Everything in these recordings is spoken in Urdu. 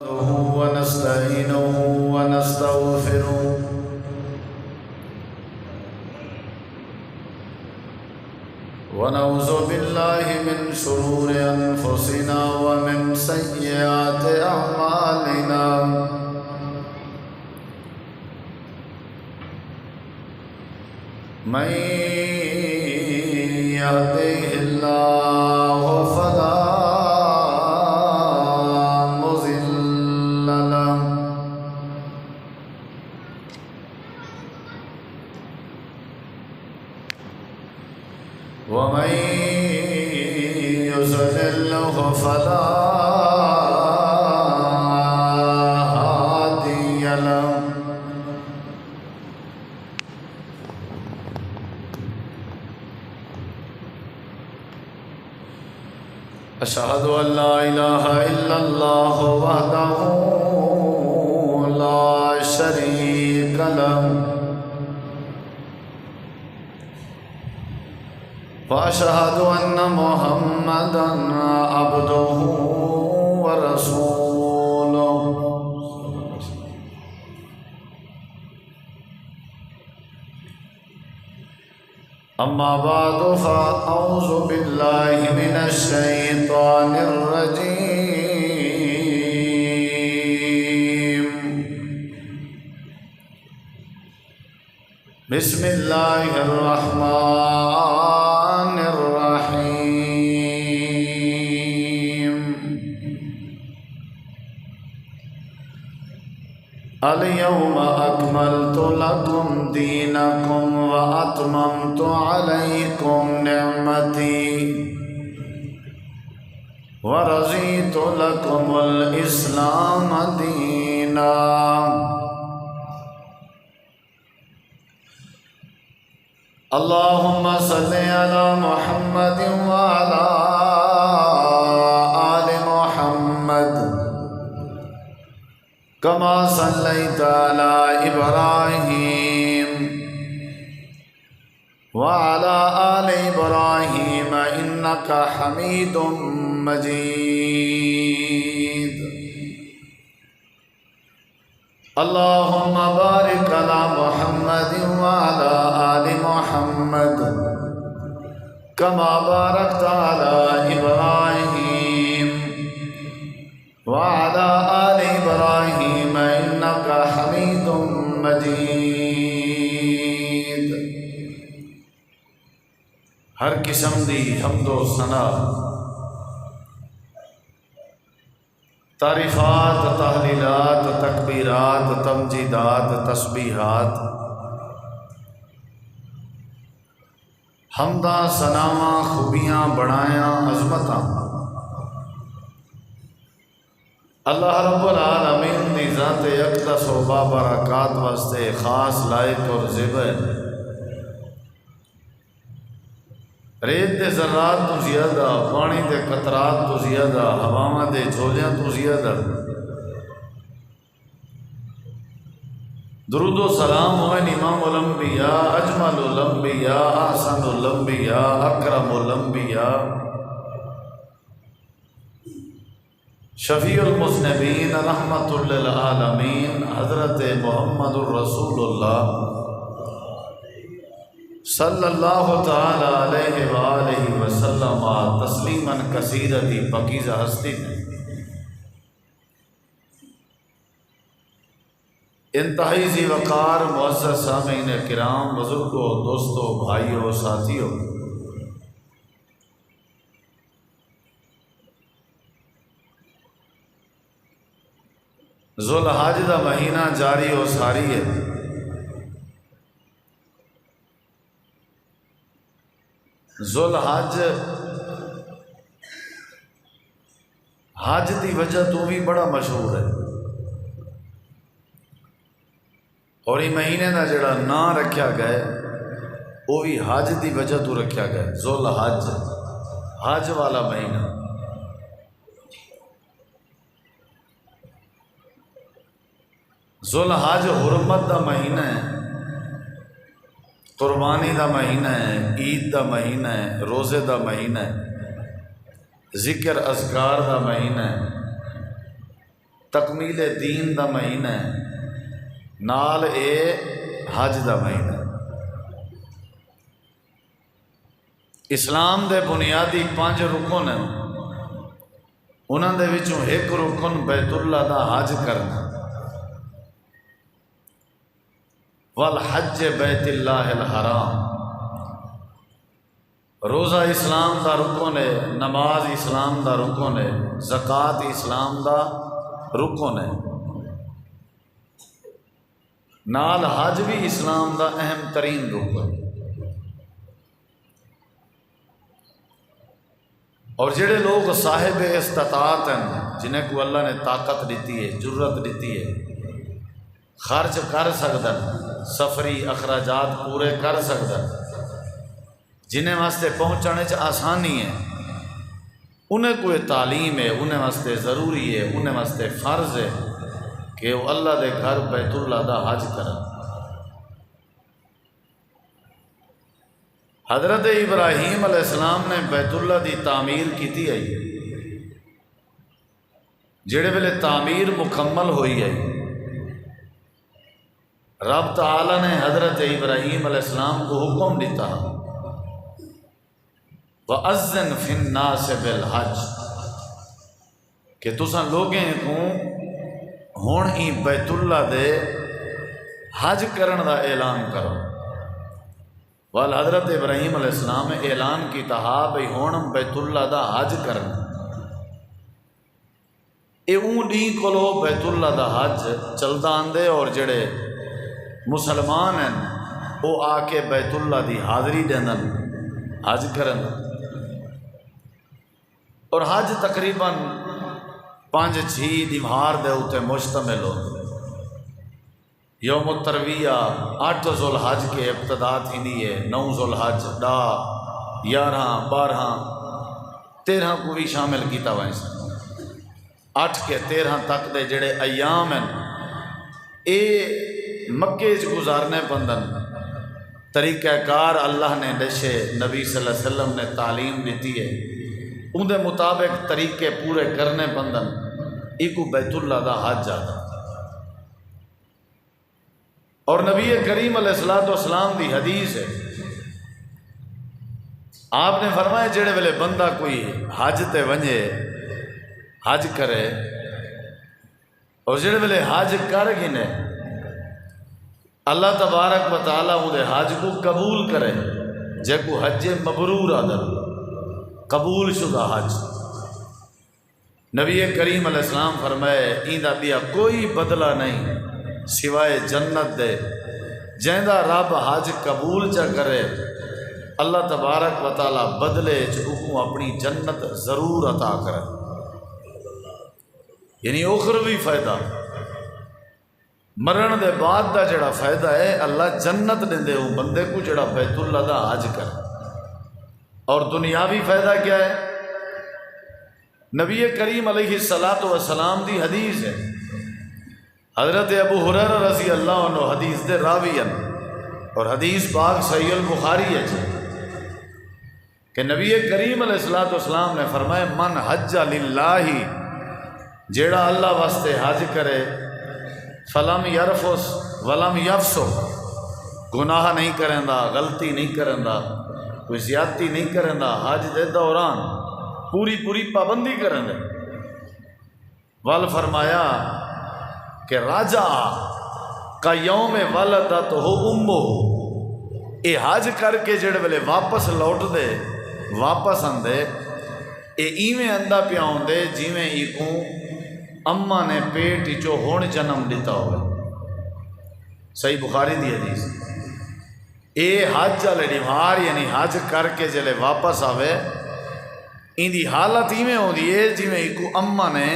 ونستعينه ونستغفره ونعوذ بالله من شرور أنفسنا ومن سيئات أعمالنا من يهده الله فلا مضل له ومن يضلل فلا هادي له أشهد أن لا إله إلا الله وحده لا شريك له وأشهد أن محمدًا عبده ورسوله أما بعد فأعوذ بالله من الشيطان الرجيم بسم الله الرحمن الرحيم اليوم أكملت لكم دينكم وأتممت عليكم نعمتي ورضيت لكم الإسلام دينا اللهم صل على محمد وعلى آل محمد كما صليت على إبراهيم وعلى آل إبراهيم إنك حميد مجيد اللهم بارك على محمد وعلى آل محمد كما باركت على إبراهيم وعلى آل إبراهيم إنك حميد مجيد ہر قسم دی حمد و ثنا تعریفات تحلیلات تکبیرات تمجیدات تسبیحات حمداں ثناواں خوبیاں بڑایاں عظمتاں اللہ رب العالمین دی ذات اقدس و بابرکات واسطے خاص لائق اور زیبہ ریت دے ذرات تو زیادہ پانی دے قطرات تو زیادہ ہواواں دے جھولیاں تو زیادہ درود و سلام ہوئے امام الانبیاء اجمل الانبیاء احسن الانبیاء اکرم الانبیاء شفیع المذنبین رحمت للعالمین حضرت محمد الرسول اللہ صلی اللہ تعالی علیہ وآلہ وسلم تسلیما کثیرا دی پاکیزہ ہستی میں انتہائی ذی وقار معزز سامعین کرام بزرگوں دوستوں بھائیوں ساتھیوں ذو الحج دا مہینہ جاری و ساری ہے ذو الحج حج دی وجہ تو بھی بڑا مشہور ہے اور یہ مہینے کا جڑا نام رکھا گیا وہ بھی حج دی وجہ تو رکھا گیا ذو الحج حج والا مہینہ ذو الحج حرمت دا مہینہ ہے قربانی دا مہینہ ہے، عید دا مہینہ ہے، روزے دا مہینہ ہے، ذکر اذکار دا مہینہ ہے، تکمیل دین دا مہینہ ہے، نال اے حج دا مہینہ ہے۔ اسلام دے بنیادی 5 رکن ہیں، انہاں دے وچوں ایک رکن بیت اللہ دا حج کرنا، والحج بیت اللہ الحرام۔ روزہ اسلام دا رکن ہے، نماز اسلام دا رکن ہے، زکوٰۃ اسلام دا رکن ہے، نال حج بھی اسلام دا اہم ترین رکن۔ اور جڑے لوگ صاحب استطاعت ہیں، جنہیں کو اللہ نے طاقت دیتی ہے، جرت دیتی ہے، خرچ کر سکتا، سفری اخراجات پورے کر سکتا، جنہیں واسطے پہنچانے چ آسانی ہے، انہیں کوئی تعلیم ہے، انہیں واسطے ضروری ہے، انہیں واسطے فرض ہے کہ وہ اللہ دے گھر بیت اللہ دا حج کرن۔ حضرت ابراہیم علیہ السلام نے بیت اللہ دی تعمیر کیتی ہے، جڑے ویلے تعمیر مکمل ہوئی ہے، رب تعالی نے حضرت ابراہیم علیہ السلام کو حکم دیتا وَأَذِّن فِي النَّاسِ بِالْحَجِّ کہ تساں لوگیں کو ہون ہی بیت اللہ دے حج کرن دا اعلان کرو۔ وال حضرت ابراہیم علیہ السلام نے اعلان کیتا بھئی ہون بیت اللہ دا حج کرنا، اے اون ڈی کولو بیت اللہ دا حج چلدا آندے، اور جڑے مسلمان ہیں وہ آ کے بیت اللہ دی حاضری دینن، حج کرن۔ اور حج تقریباً 5-6 دیوار دے اوتے مشتمل ہو۔ یوم الترویہ 8 ذوالحج کے ابتدا تھی ہے، 9 ذوالحج 10 11 12 13 کو بھی شامل کیتا ہوا ہے، 8 کے 13 تک دے جڑے ایام ہیں اے مکے چ گزارنے پندن۔ طریقہ کار اللہ نے دشے، نبی صلی اللہ علیہ وسلم نے تعلیم دیتی ہے، ان دے مطابق طریقے پورے کرنے پندن، ایک بیت اللہ دا حج جاتا۔ اور نبی کریم علیہ السلام دی حدیث ہے، آپ نے فرمایا جڑے ویلے بندہ کوئی حج تے ونجے، حج کرے، اور جڑے ویلے حج کر گنے، اللہ تبارک و تعالیٰ وہ حج کو قبول کرے، جے کو حج مبرور آدر، قبول شدہ حج۔ نبی کریم علیہ السلام فرمائے ایندہ بیا کوئی بدلہ نہیں سوائے جنت دے، جیندہ رب حج قبول چا کرے، اللہ تبارک و تعالیٰ بدلے چکو اپنی جنت ضرور عطا کرے، یعنی اخروی فائدہ، مرن دے بعد دا جڑا فائدہ ہے اللہ جنت دے ہوں بندے کو جڑا بیت اللہ دا حج کرے۔ اور دنیاوی فائدہ کیا ہے؟ نبی کریم علیہ السلام دی حدیث ہے، حضرت ابو ہریرہ رضی اللہ عنہ حدیث دے راوی ہیں، اور حدیث پاک صحیح البخاری ہے کہ نبی کریم علیہ السلام نے فرمایا من حج للہ، جیڑا اللہ واسطے حج کرے، فلم یرفس ولم یفسق، گناہ نہیں کرندا، غلطی نہیں کرندا، کوئی زیادتی نہیں کرندا، حج دے دوران پوری پابندی کرن دے، ول فرمایا کہ راجع کا یوم ولدتہ امہ، اے حج کر کے جڑے ویلے واپس لوٹ دے، واپس آندے، اے ایویں اندہ پیا ہوندے جیویں ایکوں اماں نے پیٹ چو ہون جنم دیتا ہوئے۔ صحیح بخاری دی حدیث۔ اے حج والے ڈیوار یعنی حج کر کے جلے واپس آوے، ان دی حالت ایویں ہوندی ہے جویں ایکو اماں نے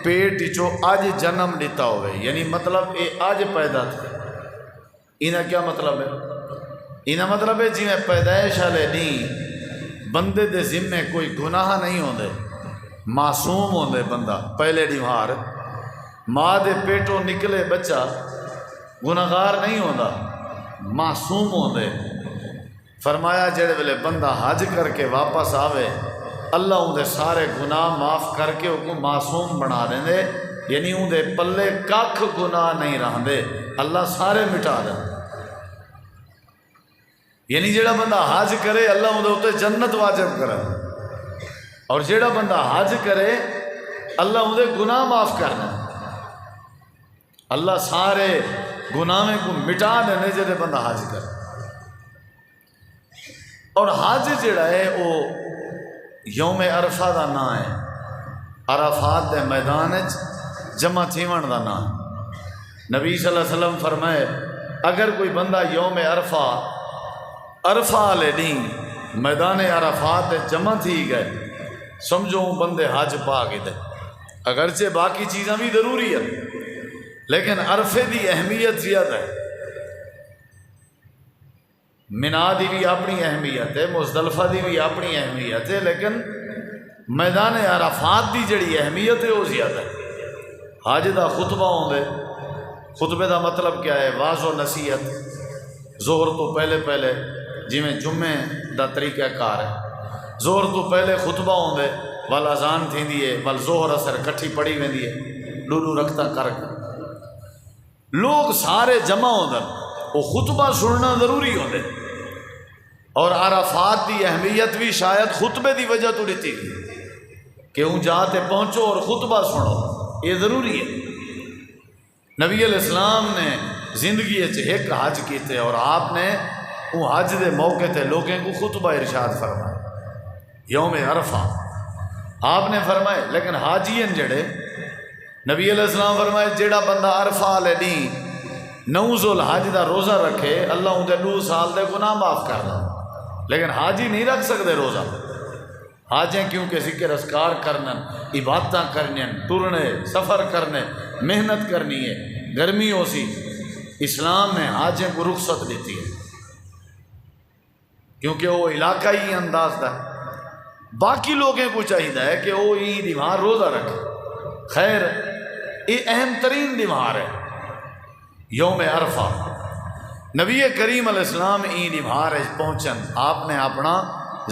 پیٹ چو اج جنم دیتا ہوئے، یعنی مطلب اے اج پیدا تھے۔ انہاں کیا مطلب ہے؟ انہاں مطلب ہے جویں پیدائش والے نہیں بندے دے ذمے کوئی گناہ نہیں ہوندے، معصوم ہوندے بندہ، پہلے ڈیوار ماں دے پیٹوں نکلے بچہ گناہگار نہیں ہوندا، معصوم ہوندے۔ فرمایا جڑے ویلے بندہ حج کر کے واپس آوے، اللہ اندے سارے گناہ معاف کر کے ان کو معصوم بنا دیں دے، یعنی اندے پلے کھ گناہ نہیں رہندے، اللہ سارے مٹا دے۔ یعنی جیڑا بندہ حج کرے اللہ اندے اوتے جنت واجب کرے، اور جیڑا بندہ حج کرے اللہ اندے گناہ معاف کرنا، اللہ سارے گناہیں کو مٹا دینے جدے بندہ حج کرے۔ اور حج جڑا ہے وہ یوم عرفہ دا نام ہے، عرفات دے میدان جمع تھیون دا نام ہے۔ نبی صلی اللہ علیہ وسلم فرمائے اگر کوئی بندہ یوم عرفہ لے دیں میدان عرفات جمع تھی گئے، سمجھو بندے حج پا کے دے۔ اگرچہ باقی چیزاں بھی ضروری ہے لیکن عرفے دی اہمیت زیادہ ہے۔ منا دی بھی اپنی اہمیت ہے، مزدلفہ دی بھی اپنی اہمیت ہے، لیکن میدان عرفات دی جڑی اہمیت ہے وہ زیادہ ہے۔ حج دا خطبہ ہوندے، خطبے دا مطلب کیا ہے؟ واض و نصیحت۔ ظہر تو پہلے جی میں جمعے دا طریقہ کار ہے، ظہر تو پہلے خطبہ ہوندے، ول اذان تھیندی ہے، ول ظہر اثر کٹھی پڑھی ویندی ہے، ڈوڈو رکھتا کر کے لوگ سارے جمع ہوندے، وہ خطبہ سننا ضروری ہوندے۔ اور عرفات دی اہمیت بھی شاید خطبے دی وجہ تو دیتی کہ ہوں جاتے پہنچو اور خطبہ سنو، یہ ضروری ہے۔ نبی علیہ السلام نے زندگی ایک حج کیتے اور آپ نے وہ حج دے موقع تے لوگوں کو خطبہ ارشاد فرمایا یوم عرفہ آپ نے فرمائے۔ لیکن حاجین جڑے نبی علیہ السلام فرمائے جیڑا بندہ عرفہ لے دیں 9 ذوالحج دا روزہ رکھے اللہ اندے 2 سال دے گناہ معاف کرنا، لیکن حاجی نہیں رکھ سکتے روزہ۔ حاجیں کیونکہ ذکر اذکار کرنا، عبادتاں کرنے، ٹرنے، سفر کرنے، محنت کرنی ہے، گرمی ہو سی، اسلام نے حاجیں کو رخصت دیتی ہے کیونکہ وہ علاقائی انداز دا ہے۔ باقی لوگوں کو چاہیے کہ وہ عید دیوار روزہ رکھے۔ خیر یہ اہم ترین دیوار ہے یوم عرفہ۔ نبی کریم علیہ السلام عید دیوار پہنچن آپ نے اپنا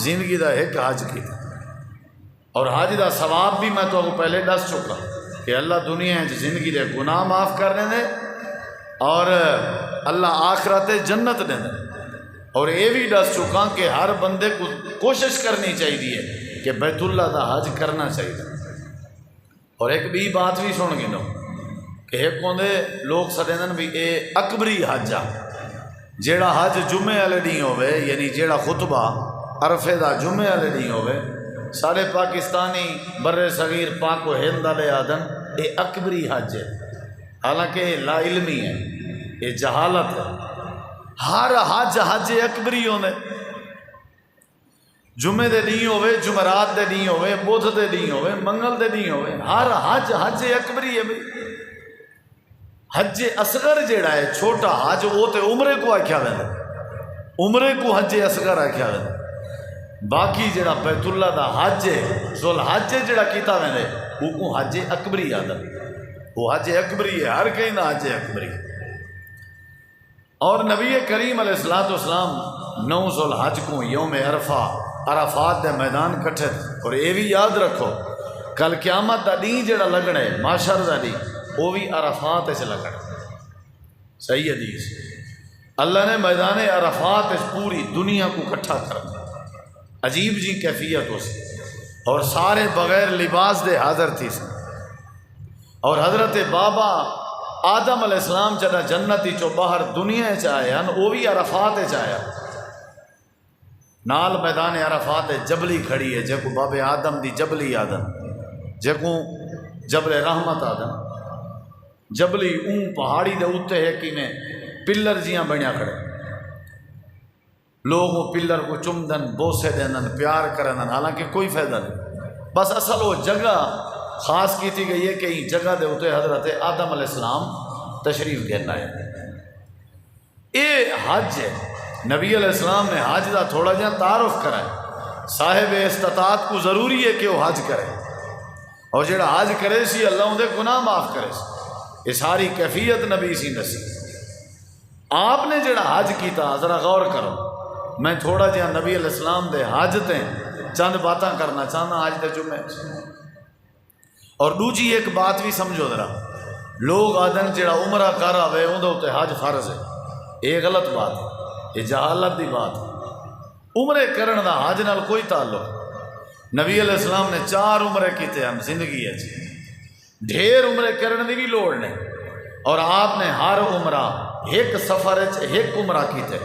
زندگی دا ایک حج کیا، اور حج دا ثواب بھی میں تو پہلے دس چکا کہ اللہ دنیا زندگی دے گناہ معاف کرنے دے اور اللہ آخرت جنت دے دے۔ اور یہ بھی دس چکا کہ ہر بندے کو کوشش کرنی چاہیے کہ بیت اللہ دا حج کرنا چاہیے۔ اور ایک بھی بات بھی سن گنو کہ ایک ہوندے لوگ سدیں بھی اے اکبری حج آ، جیڑا حج جمعے والے دن ہوئے، یعنی جیڑا خطبہ عرفے دا جمعے والے دن ہوئے، سارے پاکستانی بر صغیر پاک و ہند والے آدن اے اکبری حج ہے، حالانکہ لا علمی ہے، یہ جہالت ہے۔ ہر حج اکبری ہونے، جمعے دے دن ہوئے، جمعرات دے دن ہوئے، بدھ دے دن ہوئے، منگل دے دن ہوئے، ہر حج اکبری ہے۔ حج اصغر جیڑا ہے چھوٹا حج وہ تے عمرے کو آکھیا ویندا، عمرے کو حج اصغر آکھیا ویندا۔ باقی جیڑا بیت اللہ دا حج ہے ذوالحج جیڑا کیتا ویندے وہ کو حج اکبری آدا، وہ حج اکبری ہے، ہر کہیں دا حج اکبری۔ اور نبی کریم علیہ السلام 9 ذوالحج کو یوم عرفہ عرفات دے میدان کٹھے، اور یہ بھی یاد رکھو کل قیامت دا دین جڑا لگنا ہے معاشر دا دین وہ بھی عرفات سے لگنا۔ صحیح حدیث اللہ نے میدان عرفات پوری دنیا کو اکٹھا کرنا، عجیب جی کیفیت ہو سی، اور سارے بغیر لباس دے حاضر تھی سی۔ اور حضرت بابا آدم علیہ السلام جدا جنتی چو باہر دنیا چاہیا وہ بھی عرفات چاہیا، نال میدان عرفات جبلی کھڑی ہے، جکو بابے آدم دی جبلی آدم، جکو جبل رحمت آدم، جبلی اون پہاڑی دے اوتے ہے کہ میں پلر جیاں بنیا کھڑے، لوگ وہ پلر کو چمدن بوسے دیندن پیار کرندن، حالانکہ کوئی فائدہ نہیں، بس اصل وہ جگہ خاص کی تھی گئی ہے کہ یہ جگہ دے ہوتے حضرت آدم علیہ السلام تشریف گھرنا ہے۔ یہ حج ہے، نبی علیہ السلام نے حج دا تھوڑا جہاں تعارف کرا ہے، صاحب استطاعت کو ضروری ہے کہ وہ حج کرے، اور جڑا حج کرے سی اللہ اندے گناہ معاف کرے سی، یہ ساری کیفیت نبی سی نسی۔ آپ نے جڑا حج کیتا ذرا غور کرو، میں تھوڑا جہاں نبی علیہ السلام دے حج تے چند باتاں کرنا چاہنا آج دے جمعے۔ اور دوجی ایک بات بھی سمجھو ذرا، لوگ آدن جڑا عمرہ کر آوے اندر تے حج فرض ہے، یہ غلط بات ہے، یہ جہالت دی بات ہے۔ عمرے کرن دا حج نال کوئی تعلق۔ نبی علیہ السلام نے 4 عمرے کیتے ہیں زندگی ہے، ڈھیر عمرے کرن دی بھی لوڑ نہیں، اور آپ نے ہر عمرہ ایک سفر ایک عمرہ کیتے،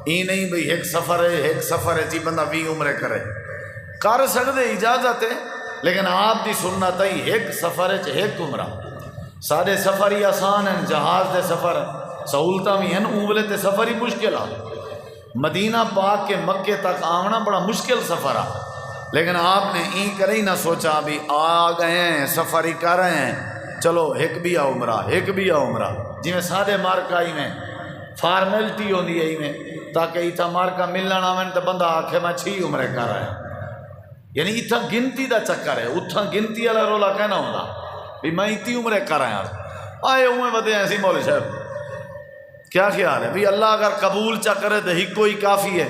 ای نہیں بھئی ایک سفر ہے جی بندہ 20 عمرے کرے، کر سکتے اجازت ہے، لیکن آپ دی سنت ہے ایک سفر ایک عمرہ۔ سارے سفر ہی آسان ہیں، جہاز دے سفر سہولتاں بھی ہیں، اوبلے تے سفر ہی مشکل آ۔ مدینہ پاک کے مکے تک آونا بڑا مشکل سفر آ، لیکن آپ نے این کرے ہی نہ سوچا بھی آ گئے ہیں سفر ہی کر رہے ہیں چلو ایک بھی عمرہ ایک بھی عمرہ، جی میں سادے مارکا ہی میں فارمیلٹی ہوندی ہے ہی میں، تاکہ ایتھا مارکا ملنا نہ میں تو بندہ آکھے میں 6 عمرے کر رہا ہے، یعنی ایتھا گنتی دا چکر ہے، اتھا گنتی والا رولا کہنا ہوندہ بھی میں 30 عمرے کر رہا ہیں، آئے ہوئے بدے ایسی مولوی صاحب کیا خیال ہے بھی اللہ اگر قبول چا کرے تو ہی کوئی کافی ہے،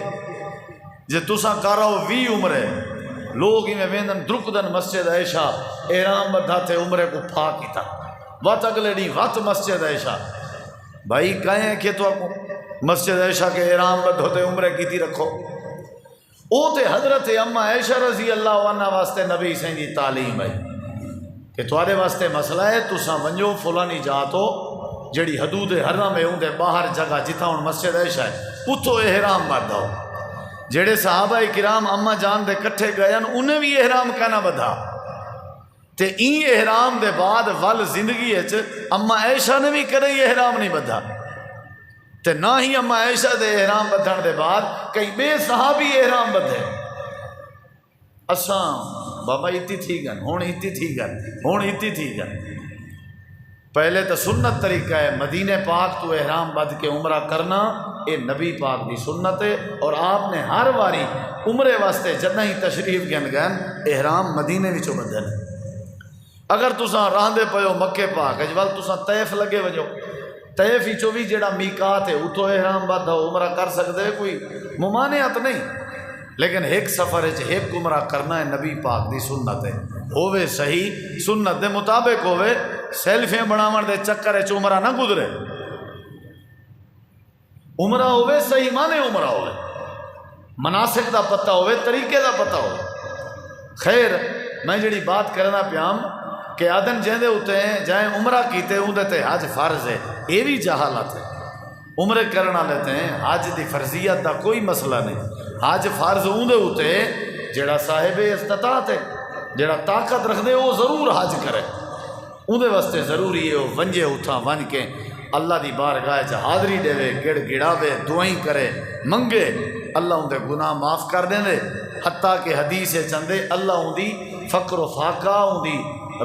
جے تساں کر رہا ہو 20 عمرے، لوگ ہی میں ویندن درکدن مسجد عائشہ احرام بدھا تھے عمرے کو پھا کی تھا وات اگلے نہیں وات مسجد عائشہ بھائی کہیں کہ تو مسجد عائشہ کے احرام بدھو تے عمرے کی تھی رکھو، او تے حضرت اما عائشہ رضی اللہ عنہ واسطے نبی سین دی تعلیم ہے کہ تھوڑے واسطے مسئلہ ہے تساں ونجو فلانی جاتو جڑی حدود حرم ہے اندے باہر جگہ جتھا ہن مسجد عائشہ ہے اتھو احرام بدھاؤ، جڑے صحابہ کرام اما جان دے کٹھے گئے انہیں بھی احرام کہنا بدھا، تے این احرام دے بعد ول زندگی ہے اما عائشہ نے بھی کرے احرام نہیں بدھا، تے نہ ہی اما عائشہ دے احرام بدھن دے بعد کئی بے صحابی احرام بدھے، اساں بابا اتی تھی گن ہون اتی تھی گن ہون اتی تھی گن، پہلے تو سنت طریقہ ہے مدینہ پاک تو احرام بدھ کے عمرہ کرنا، اے نبی پاک دی سنت ہے، اور آپ نے ہر واری عمرے واسطے جنہ ہی تشریف گن گئن احرام مدینے وچوں بدھن۔ اگر تساں راندے پیو مکے پاک اجوال تساں طیف لگے وجو طیف ہی بھی جڑا میقات ہے اتو احرام بدھو عمرہ کر سکتے کوئی ممانعت نہیں، لیکن ایک سفر ایک عمرہ کرنا ہے نبی پاک دی سنت ہے، ہووے صحیح سنت دے مطابق ہووے، سیلفیاں بناون دے چکر وچ عمرہ نہ گزرے، عمرہ ہووے صحیح مانے عمرہ ہووے، مناسک دا پتہ ہووے طریقے دا پتہ ہووے۔ خیر میں جڑی بات کرنا پیام کہ آدن جہندے ہوتے ہیں جائیں عمرہ کیتے ہوں تے حج فرض ہے، یہ بھی جہالت ہے، عمرے کرنا لیتے ہیں حج دی فرضیت دا کوئی مسئلہ نہیں، حج فرض ہوندے ہوتے جڑا صاحب استطاعت ہے جڑا طاقت رکھ دے وہ ضرور حج کرے، اندے واسطے ضروری ہے وہ ونجے اتھا ون کے اللہ دی بارگاہ چ حاضری دے گڑ گڑاوے دعائیں کرے منگے، اللہ اندے گناہ معاف کر دیں دے، حتیٰ کہ حدیث چندے اللہ اندی فقر و فاقہ اندی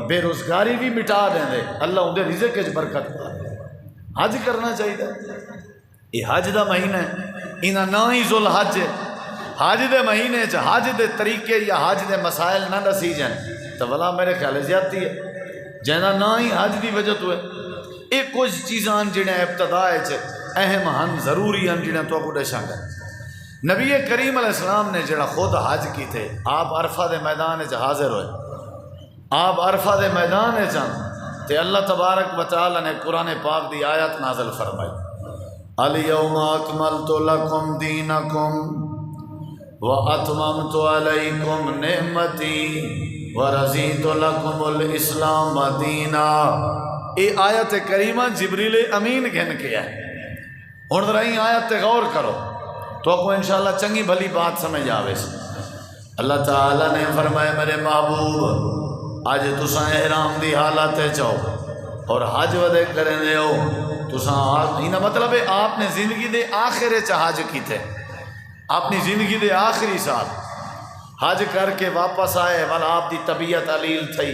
بے روزگاری بھی مٹا دیں دے، اللہ اندے رزق وچ برکت پا دے۔ حج کرنا چاہیے، یہ حج دا مہینہ ہے، انہاں نہ ہی ذو الحج ہے، حج دے مہینے چ حج دے طریقے یا حج دے مسائل نہ دسی جائیں تو بلا میرے خیال زیادتی ہے، جہاں نہ ہی حج دی وجہ تو ہے، یہ کچھ چیزاں جنہیں ابتداء اہم ہن ضروری ہیں جنہیں تو کو دشاں گا۔ نبی کریم علیہ السلام نے جڑا خود حج کی تھے، آپ عرفہ دے میدان چ حاضر ہوئے، آپ عرفہ دے میدان چاں تے اللہ تبارک و تعالی نے قرآن پاک دی آیت نازل فرمائی، الیوم اکملت لکم دینکم واتممت علیکم نعمتی ورضیت لکم الاسلام دینا۔ اے آیت کریمہ جبریل امین گھن کے ہے، ہن ذرا این آیت تے غور کرو تو آپ کو انشاءاللہ چنگی بھلی بات سمجھ آوے۔ اللہ تعالیٰ نے فرمایا میرے محبوب آج تساں احرام دی حالت چاہو اور حج ودے کریں دے ہو، تساں انہا مطلب ہے آپ نے زندگی دے آخر حج کی تھے، اپنی زندگی دے آخری سال حج کر کے واپس آئے، ول آپ دی طبیعت علیل تھی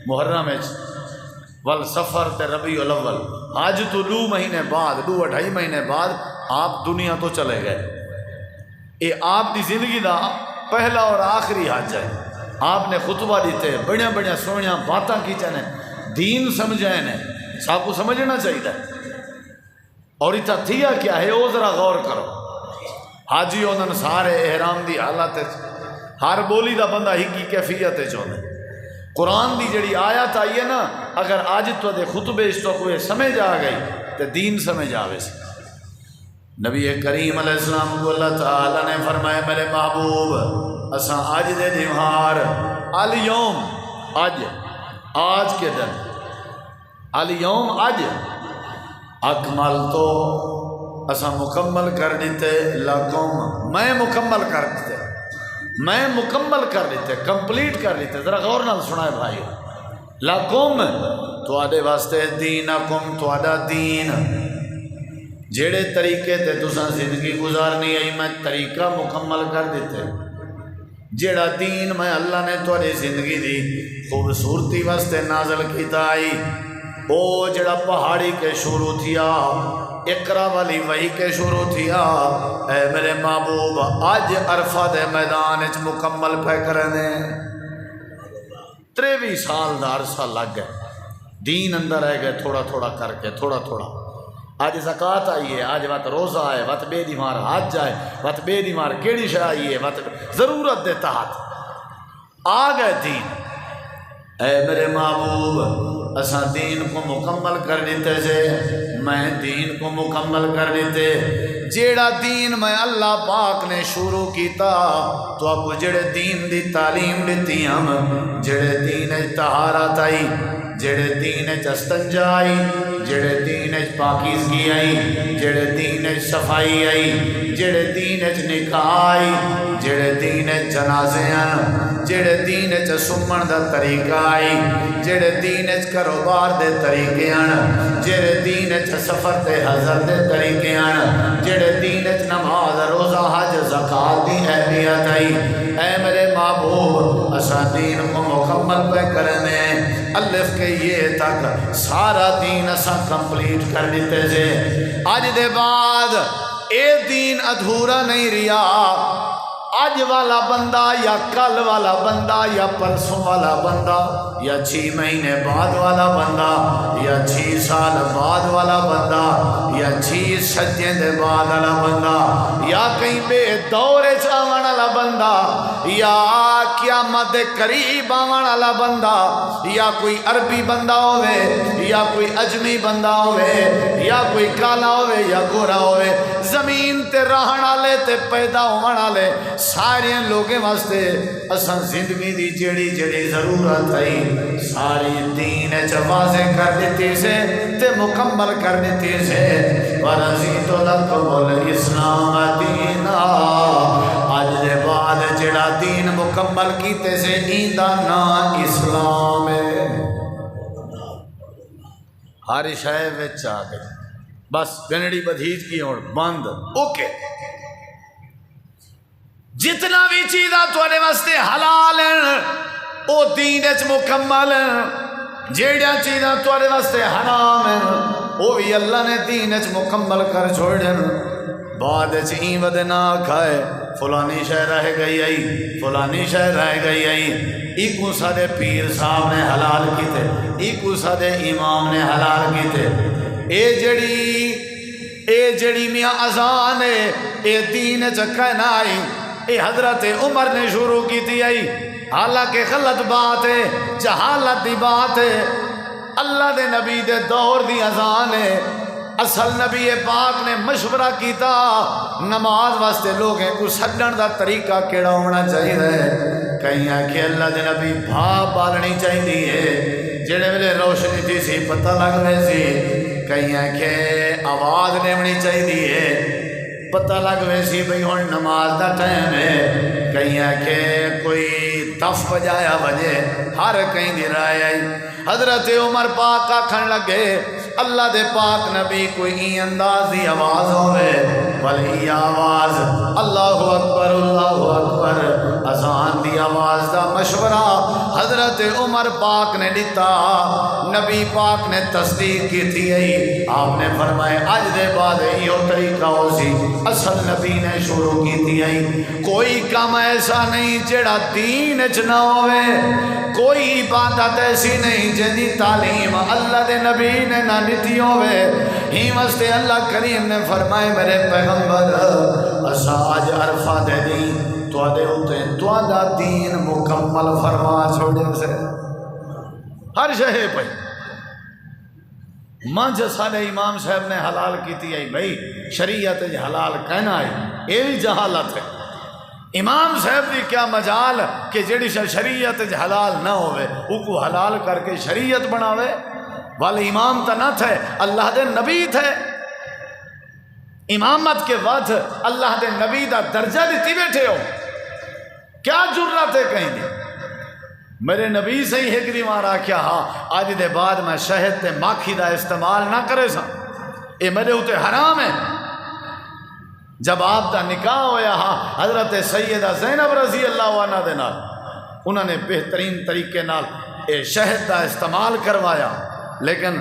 محرم ول سفر تے ربیع الاول، حج تو 2 مہینے بعد 2-2.5 مہینے بعد آپ دنیا تو چلے گئے، یہ آپ دی زندگی دا پہلا اور آخری حج ہے۔ آپ نے خطبہ دیتے بڑیاں بڑیاں سونیاں باتاں کی چاہنے دین سمجھائے نے، سب کو سمجھنا چاہیے، اور اتنا تھیا کیا ہے وہ ذرا غور کرو۔ حاجی انہوں سارے احرام دی حالت ہر بولی دا بندہ ہی کی کیفیت چاہتے، قرآن دی جڑی آیت آئی ہے نا، اگر آج تو دے خطبے اس تو کوئی سمجھ آ گئی تو دین سمجھ آوے سے۔ نبی کریم علیہ السلام کو اللہ تعالیٰ نے فرمایا میرے محبوب اساں آج دے دیوار الیوم، آج کے دن، الیوم آج اکمل تو اساں مکمل کر دیتے لکم، میں مکمل کر دیتے، میں مکمل کر دیتے، کمپلیٹ کر دیتے۔ ذرا غور نال سنائے بھائی، لکم تو آدھے واسطے دینکم، تو آدھا دین جیڑے طریقے تے تساں زندگی گزارنی آئی میں طریقہ مکمل کر دیتے۔ جیڑا دین میں اللہ نے تھوڑی زندگی دی خوبصورتی واسطے نازل کیتا آئی، او جڑا پہاڑی کے شروع تھیا، اقرا والی وحی کے شروع تھیا، اے میرے محبوب آج عرفہ دے میدان اچ مکمل پہ کرنے 23 سال دا عرصہ لگ گئے، دین اندر آئے گئے تھوڑا تھوڑا کر کے، تھوڑا تھوڑا۔ آج زکوٰۃ آئی ہے، آج وقت روزہ ہے، وقت بے دیمار حج آئے، وقت بے دیمار کیڑی شے آئی ہے، وقت ضرورت دے تحت آ گئے دین۔ اے میرے محبوب اساں دین کو مکمل کر دیتے سے، میں دین کو مکمل کر دیتے۔ جیڑا دین میں اللہ پاک نے شروع کیتا تو اب جڑے دین دی تعلیم دیتی ہم، جڑے دین طہارت آئی، جڑے دین استنجا آئی، جڑے دین پاکیزگی آئی، جڑے دین صفائی آئی، جڑے دین نکاح آئی، جڑے دین جنازے ہیں، جڑے دین سمن دا طریقہ آئی، جڑے دین کاروبار دے طریقے ہیں، جڑے دین سفر تے حضر دے طریقے ہیں، جڑے دین نماز روزہ حج زکوٰۃ دی اہمیت آئی۔ اے میرے محبوب اساں دین کو مکمل پہ کرنے، الف کے یہ تک سارا دین اساں کمپلیٹ کر دیتے سے۔ آج دے بعد اے دین ادھورا نہیں رہا، آج والا بندہ یا کل والا بندہ یا پرسوں والا بندہ یا 6 مہینے بعد والا بندہ یا 6 سال بعد والا بندہ یا 6 سجیں دے بعد والا بندہ یا کہیں بے دورے چاون والا بندہ یا قیامت دے قریب آون والا بندہ یا کوئی عربی بندہ ہوئے یا کوئی اجمی بندہ ہوئے یا کوئی کالا ہوئے یا گورا ہوئے، زمین تے رہن والے تے پیدا ہون والے سارے لوگیں واسطے اساں زندگی دی جڑی جڑی ضرورت ہے ساری دین واضح کر دیتی سے تے مکمل کر دیتی سے۔ وَرَضِيتُ لَكُمُ الْإِسْلَامَ دِينًا، آج دے بعد جڑا دین مکمل کیتے سے ایندا نام اسلام ہے۔ ہر شے وچ آ گئی، بس گنڑی بدھیج کی اور بند اوکے۔ جتنا بھی چیزاں تھوڑے واسطے حلال ہیں او دین اچ مکمل ہیں، جیڑیاں چیزاں تھوڑے واسطے حرام ہیں وہ بھی اللہ نے دین اچ مکمل کر چھوڑیں۔ بعد اچ این ود نہ کھائے فلانی شے رہ گئی آئی، فلانی شے رہ گئی آئی، ایکو سادے پیر صاحب نے حلال کیتے، ایکو سادے امام نے حلال کیتے۔ اے جڑی میاں اذان ہے اے دین اچ کہنا آئی، اے حضرت عمر نے شروع کی تھی آئی، حالانکہ غلط بات ہے، جہالت دی بات ہے۔ اللہ دے نبی دے دور دی اذان ہے، اصل نبی پاک نے مشورہ کیتا نماز واسطے لوگیں کو سڈن دا طریقہ کیڑا ہونا چاہیے۔ کہیں آکھے اللہ دے نبی بھا بالنی چاہیے، جڑے ویلے روشنی تھی سی پتہ لگ رہے سی، کہیں آکھے آواز دیونی چاہیے پتہ لگ رہے سی بھئی ہن نماز دا ٹائم ہے، کہیں آکھے کوئی تف بجایا بجے، ہر کہیں دی رائے آئی۔ حضرت عمر پاک آکھن لگے اللہ دے پاک نبی کوئی این انداز دی آواز ہوئے، بھلی آواز اللہ اکبر اذان دی آواز دا مشورہ حضرت عمر پاک نے دیتا، نبی پاک نے تصدیق کی تھی آئی، آپ نے فرمائے آج دے بعد یہ طریقہ ہو سی اصل نبی نے شروع کی تھی آئی۔ کوئی کام ایسا نہیں جڑا دین اچ نہ ہوئے، کوئی عبادت ایسی نہیں جنی تعلیم اللہ دے نبی نے نہ دیتی ہوئے۔ ہی واسطے اللہ کریم نے فرمائے میرے پیغمبر اسا آج عرفہ دے دی تو دے ہوتے تو دا دین مکمل فرما چھوڑے سے۔ ہر شے پہ منج سارے امام صاحب نے حلال کیتی ہے بھائی شریعت حلال کہنا ہے یہ بھی جہالت ہے. امام صاحب دی کیا مجال کہ جڑی شریعت حلال نہ ہوئے وہ کو حلال کر کے شریعت بناوے. والے امام تا نہ تھے اللہ دے نبی تھے. امامت کے وقت اللہ دے نبی دا درجہ دیتی بیٹھے ہو. کیا جرات ہے کہیں دی میرے نبی سے ہی ہکری مارا کیا ہاں آج دے بعد میں شہد تے ماکھی دا استعمال نہ کرے سا یہ میرے ہوتے حرام ہے. جب آپ دا نکاح ہویا ہاں حضرت سیدہ زینب رضی اللہ عنہ دے نال انہوں نے بہترین طریقے نال اے شہد دا استعمال کروایا. لیکن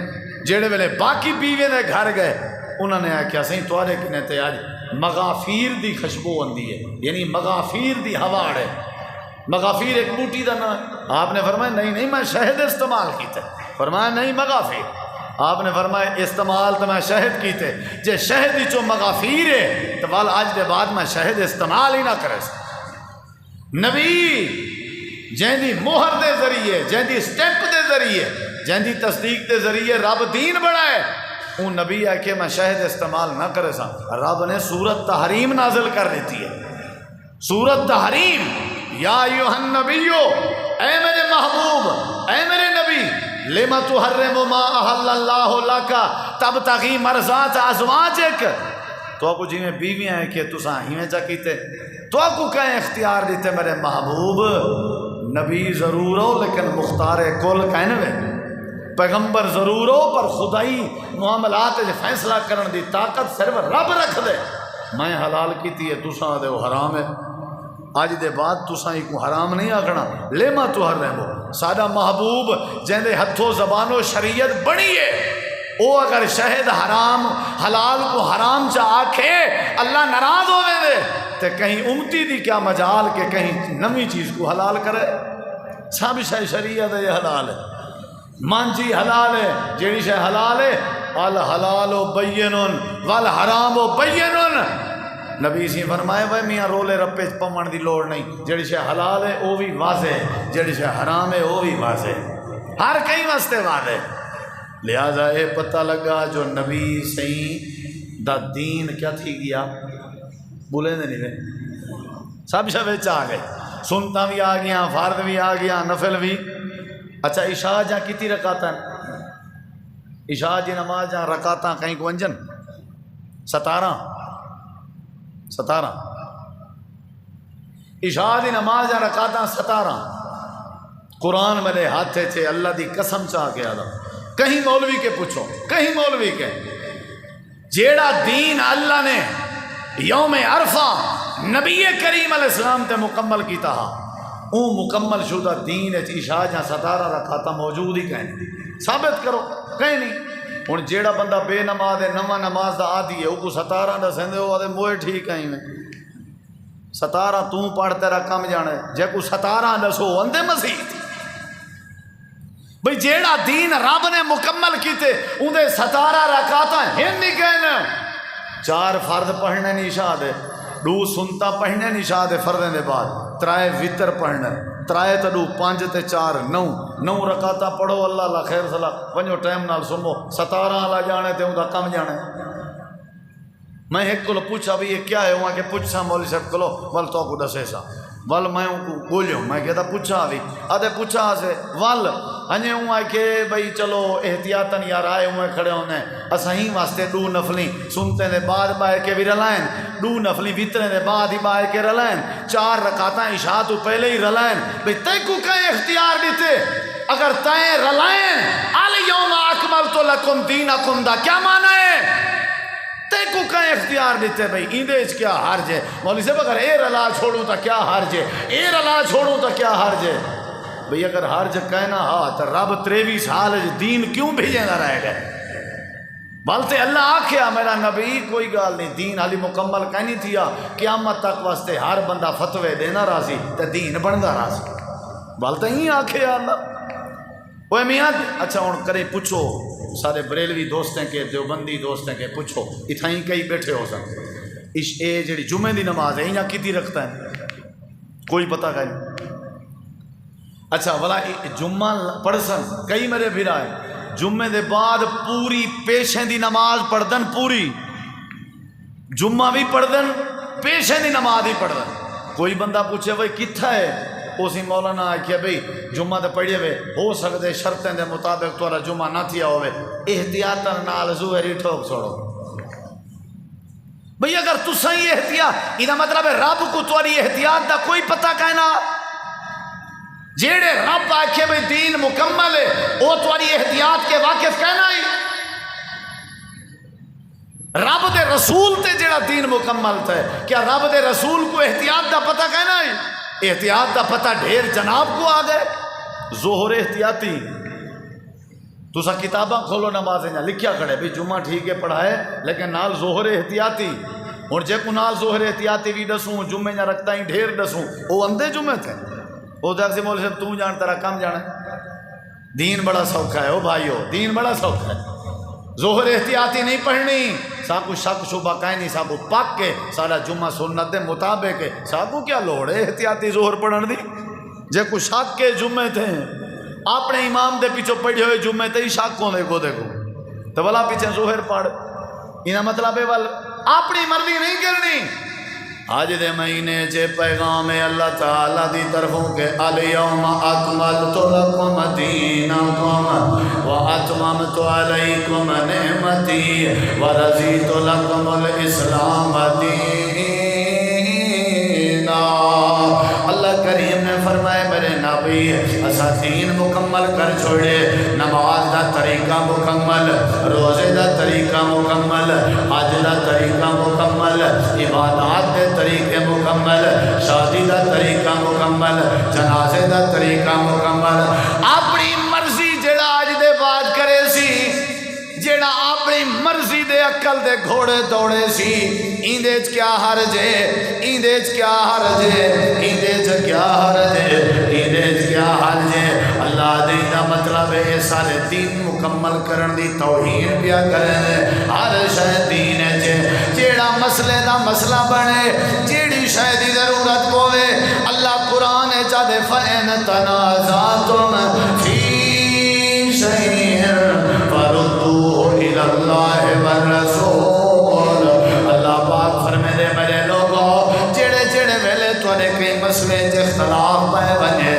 جیڑے ویلے باقی بیوے دے گھر گئے انہوں نے آکھیا سی توارے کنے تے آج مغافیر دی خوشبو آندی ہے یعنی مغافیر دی ہوا ہے. مغافیر ایک بوٹی دا نام. آپ نے فرمایا نہیں میں شہد استعمال کیتے. فرمایا نہیں مغافیر. آپ نے فرمایا استعمال تو میں شہد کیتے جے شہد ہی چو مغافیر ہے تو وال آج دے بعد میں شہد استعمال ہی نہ کرے. نبی جہاں دی مہر دے ذریعے جہاں دی سٹیپ دے ذریعے جہاں دی تصدیق دے ذریعے رب دین بڑھائے وہ نبی ہے کہ میں شہد استعمال نہ کرے سا. رب نے سورت تحریم نازل کر دیتی ہے. سورت تحریم یا ایوہ النبیو اے میرے محبوب اے میرے نبی لما تحرم ما احل اللہ لکا تبتغی مرضات ازواجک. تو کو جی میں بیویاں ہیں کہ تساں ہی میں چاکیتے تو کو کہیں اختیار دیتے میرے محبوب. نبی ضرور ہو لیکن مختار کل کہنے میں پیغمبر ضرور ہو پر خدائی معاملات فیصلہ کرن دی طاقت صرف رب رکھ دے. میں حلال کیتی ہے تساں دے وہ حرام ہے. آج دے بعد تساں کو حرام نہیں آکھنا. لیما تحرمو سادہ محبوب جہندے ہتھوں زبان و شریعت بڑی ہے او اگر شہد حرام حلال کو حرام چا آکھے اللہ ناراض ہوئے دے تے کہیں امتی دی کیا مجال کہ کہیں نمی چیز کو حلال کرے. سب شریعت ہے یہ حلال ہے. مانجی حلال ہے جیڑی شے حلال ہے الحلال بین والحرام بین. نبی سی فرمائے بھائی میاں رولے رپے پمن دی لوڑ نہیں. جیڑی شے حلال ہے وہ بھی واضح ہے جیڑی شے حرام ہے وہ بھی واضح ہے. ہر کہیں واسطے واضح ہے. لہذا اے پتہ لگا جو نبی سی دا دین کیا تھی گیا بولے نہیں رہے سب شبچ آ گئے. سنتا بھی آ گیا فرد بھی آ گیا نفل بھی. اچھا عشاء جہاں کتی رکعتاں عشاء جی نماز جہاں رکعتاں کہیں کو انجن 17 عشاء دی نماز جہاں رکعتاں 17 قرآن میرے ہاتھے تھے اللہ دی قسم چاہ کے آدھا. کہیں مولوی کے پوچھو کہیں مولوی کے جیڑا دین اللہ نے یوم عرفہ نبی کریم علیہ السلام تے مکمل کیتا ہا اون مکمل شدہ دین عشاء جہاں 17 رکعتاں موجود ہی کہیں ثابت کرو کہیں نہیں. ہوں جیڑا بندہ بے نماز ہے نواں نماز دا عادی ہے وہ کو 17 دسیں وہ آدھے موئے ٹھیک ہیں 17 تو پڑھ تیرا کم جانے جے کو 17 دسو اندے مسیح بھئی جیڑا دین رب نے مکمل کیتے اندے 17 رکعتاں ہن نہیں کہنا. 4 فرد پڑھنے نہیں عشاء دے 2 سنتا پڑھنے نہیں عشاء دے فردیں دے بعد 3 وتر پڑھنا 3 تے 2 5 تے 4 9 رکعتاں پڑھو اللہ اللہ خیر صلاح ونجو ٹائم نال سمو 17 والا جانے تے اوندا کم جانے. میں ایک کو پوچھا بھی یہ کیا ہے وہاں کے پوچھا مولوی صاحب کلو ول تو کو دسے سا ول میں ان کو بولیوں میں کہتا پوچھا بھی آدھے پوچھا سے ول ہنے ہوں کہ بھئی چلو احتیاطاً یار آئے ہوئے کھڑے ہونے اساں ہی واسطے 2 نفلی سنتے دے بعد بائے کے بھی رلائیں 2 نفلی ویترے دے بعد ہی بائے کے رلائیں 4 رکعتاں عشاء تو پہلے ہی رلائیں. بھئی تے کو کہیں اختیار دیتے اگر تائیں رلائیں الیوم اکملت لکم دینکم دا کیا معنی ہے تے کو کہیں اختیار دیتے بھئی ایندے کیا حرج ہے. مولوی صاحب اگر اے رلا چھوڑوں تا کیا حرج ہے اے رلا چھوڑوں تا کیا حرج ہے. بھئی اگر حرج کہنا ہاں تو رب 23 سال دین کیوں بھیجے نہ رہ گئے. بلتے اللہ آکھیا میرا نبی کوئی گال نہیں دین حالی مکمل کہنی تھیا قیامت تک واسطے ہر بندہ فتوے دینا راضی تے دین بندا راضی. بلتے ہی آکھیا اللہ وہ میاں اچھا ہوں کرے پوچھو سارے بریلوی دوستیں کے دیوبندی دوستیں کے پوچھو اتھائیں کئی بیٹھے ہو سکتے اے جڑی جمعے دی نماز ہے یہاں کتی رکھتا ہے کوئی پتہ نہیں. اچھا بلا جمعہ پڑھ سن کئی میرے بھی رائے جمعے دے بعد پوری پیشیں دی نماز پڑھ دن، پوری جمعہ بھی پڑھ دن، پیشیں دی نماز ہی پڑھ دن۔ کوئی بندہ پوچھے بھائی کتھا ہے، اسی مولانا آکھیا بھئی جمعہ تے پڑھیے وے، ہو سکتے شرطیں دے مطابق تھوڑا جمعہ نہ تھیا ہوئے، احتیاطاً نال ظہر ہی ٹھوک چھوڑو۔ بھئی اگر تساں ہی احتیاط، یہ مطلب ہے رب کو تھوڑی احتیاط دا کوئی پتہ کہنا، جیڑے رب آکھے بھئی دین مکمل ہے وہ تھوڑی احتیاط کے واقف کہنا ہی، رب دے رسول تے جیڑا دین مکمل تھا، کیا رب دے رسول کو احتیاط دا پتہ کہنا ہے؟ احتیاط دا پتہ ڈھیر جناب کو آ گئے۔ ظہر احتیاطی، تو سا کتاباں کھولو نمازیں جا لکھیا کھڑے بھی جمعہ ٹھیک ہے پڑھائے لیکن نال ظہر احتیاطی، اور جے کو نال ظہر احتیاطی بھی دسوں جمعے نہ رکھتا ہی ڈھیر دسوں، وہ اندھے جمعے تھے، وہ دیکھ سے مول صاحب تو جان ترا کم جانا ہے، دین بڑا سوکھا ہے، او بھائیو دین بڑا سوکھا ہے، ظہر احتیاطی نہیں پڑھنی، ساکو شک شبہ کہیں نہیں، ساکو پاک کے سارا جمعہ سنت دے مطابق ہے، ساکو کیا لوڑ ہے احتیاطی ظہر پڑھن دی، جے کو شک کے جمعے تھے اپنے امام دے پیچھے پڑھے ہوئے جمعے تے ہی شک کو دیکھو تو بلا پیچھے ظہر پڑھ، انہا مطلب ہے اپنی مرضی نہیں کرنی۔ آج دے مہینے چے پیغام اللہ تعالیٰ دی طرفوں کے الیوم اکملت لکم دینکم واتممت علیکم نعمتی ورضیت لکم الاسلام دینا۔ اللہ کریم نے فرمائے میرے نبی اسا دین مکمل کر چھوڑے، نماز دا طریقہ مکمل، روزے دا طریقہ مکمل، حج دا طریقہ مکمل، عبادات دے طریقے مکمل، شادی دا طریقہ مکمل، جنازے دا طریقہ مکمل، اپنی مرضی جڑا آج دے بعد کرے سی، جڑا اپنی مرضی دے عقل دے گھوڑے دوڑے سی، ایندیج کیا حرج ہے، ایندیج کیا حرج ہے، ایندیج کیا حرج ہے، ایندیج کیا حرج ہے۔ اللہ دے دا مطلب ہے سارے دین مکمل کرن دی توہین پیا کرن، ہر شے دین ہے جیڑا مسئلے دا مسئلہ بنے، جیڑی شے دی ضرورت پوے، اللہ قرآن چاہدے فَإِن تَنَازَعْتُمْ فِي شَيْءٍ فَرُدُّوهُ إِلَى اللَّهِ وَالرَّسُولِ۔ اللہ پاک فرمے دے میرے لوگوں جیڑے جیڑے ویلے توڑے کئی مسئلے جے اختلاف پائے بنے،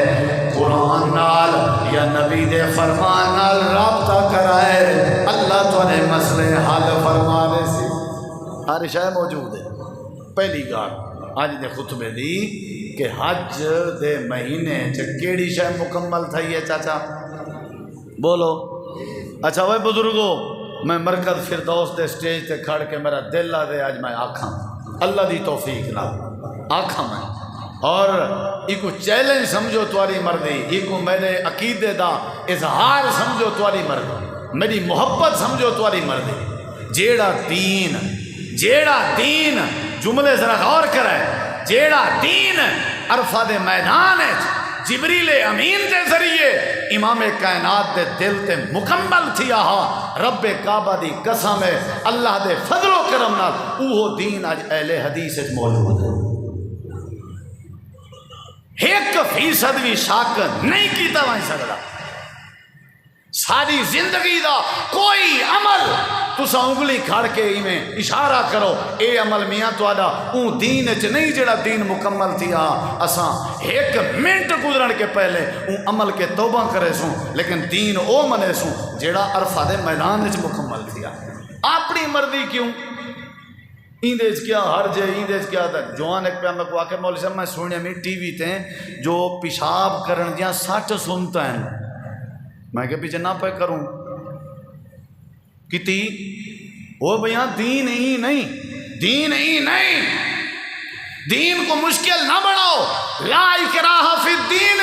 قرآن نال یا نبی دے فرمان نال رابطہ کرائے، اللہ توڑے مسئلے حل فرما دے سی۔ ہر شے موجود ہے۔ پہلی گار آج دے خطبے دی کہ حج دے مہینے کیڑی شے مکمل تھئی ہے چاچا بولو؟ اچھا وہ بزرگو میں مرکز فردوس دے سٹیج تے کھڑ کے میرا دل آ دے آج میں آکھاں اللہ دی توفیق نہ آکھاں میں، اور ایکو چیلنج سمجھو تواری مردی، ایکو میرے عقیدے دا اظہار سمجھو تواری مردی، میری محبت سمجھو تواری مردی، جیڑا دین جملے ذرا غور کرے، جیڑا دین عرفہ دے میدان ہے جبریل امین دے ذریعے امام کائنات دے دل تے مکمل تھیا ہا، رب کعبہ دی قسم ہے اللہ دے فضل و کرم نال اوہ دین آج اہل حدیث موجود ہے۔ 1% بھی شک نہیں کیتا وہیں سکتا، ساری زندگی دا کوئی عمل تسا انگلی کھڑ کے میں اشارہ کرو اے عمل میاں تواڈا اون دین چ نہیں جڑا دین مکمل تھیا، اساں 1 منٹ گزرن کے پہلے اون عمل کے توبہ کرے سوں، لیکن دین او منے سوں جڑا عرفہ دے میدان وچ مکمل تھیا۔ اپنی مرضی کیوں؟ ایندیج کیا حرج ہے، ایندیج کیا تھا؟ جوان ایک پہ ہمیں کو آکے مولوی صاحب میں سنیا میں ٹی وی تے جو پیشاب کرن دیاں 60 سنتا ہیں، میں کہ پیچھے نہ پہ کروں کتی وہ بیاں دین ہی نہیں، دین ہی نہیں، دین کو مشکل نہ بڑھاؤ، لا اکراہ فی الدین۔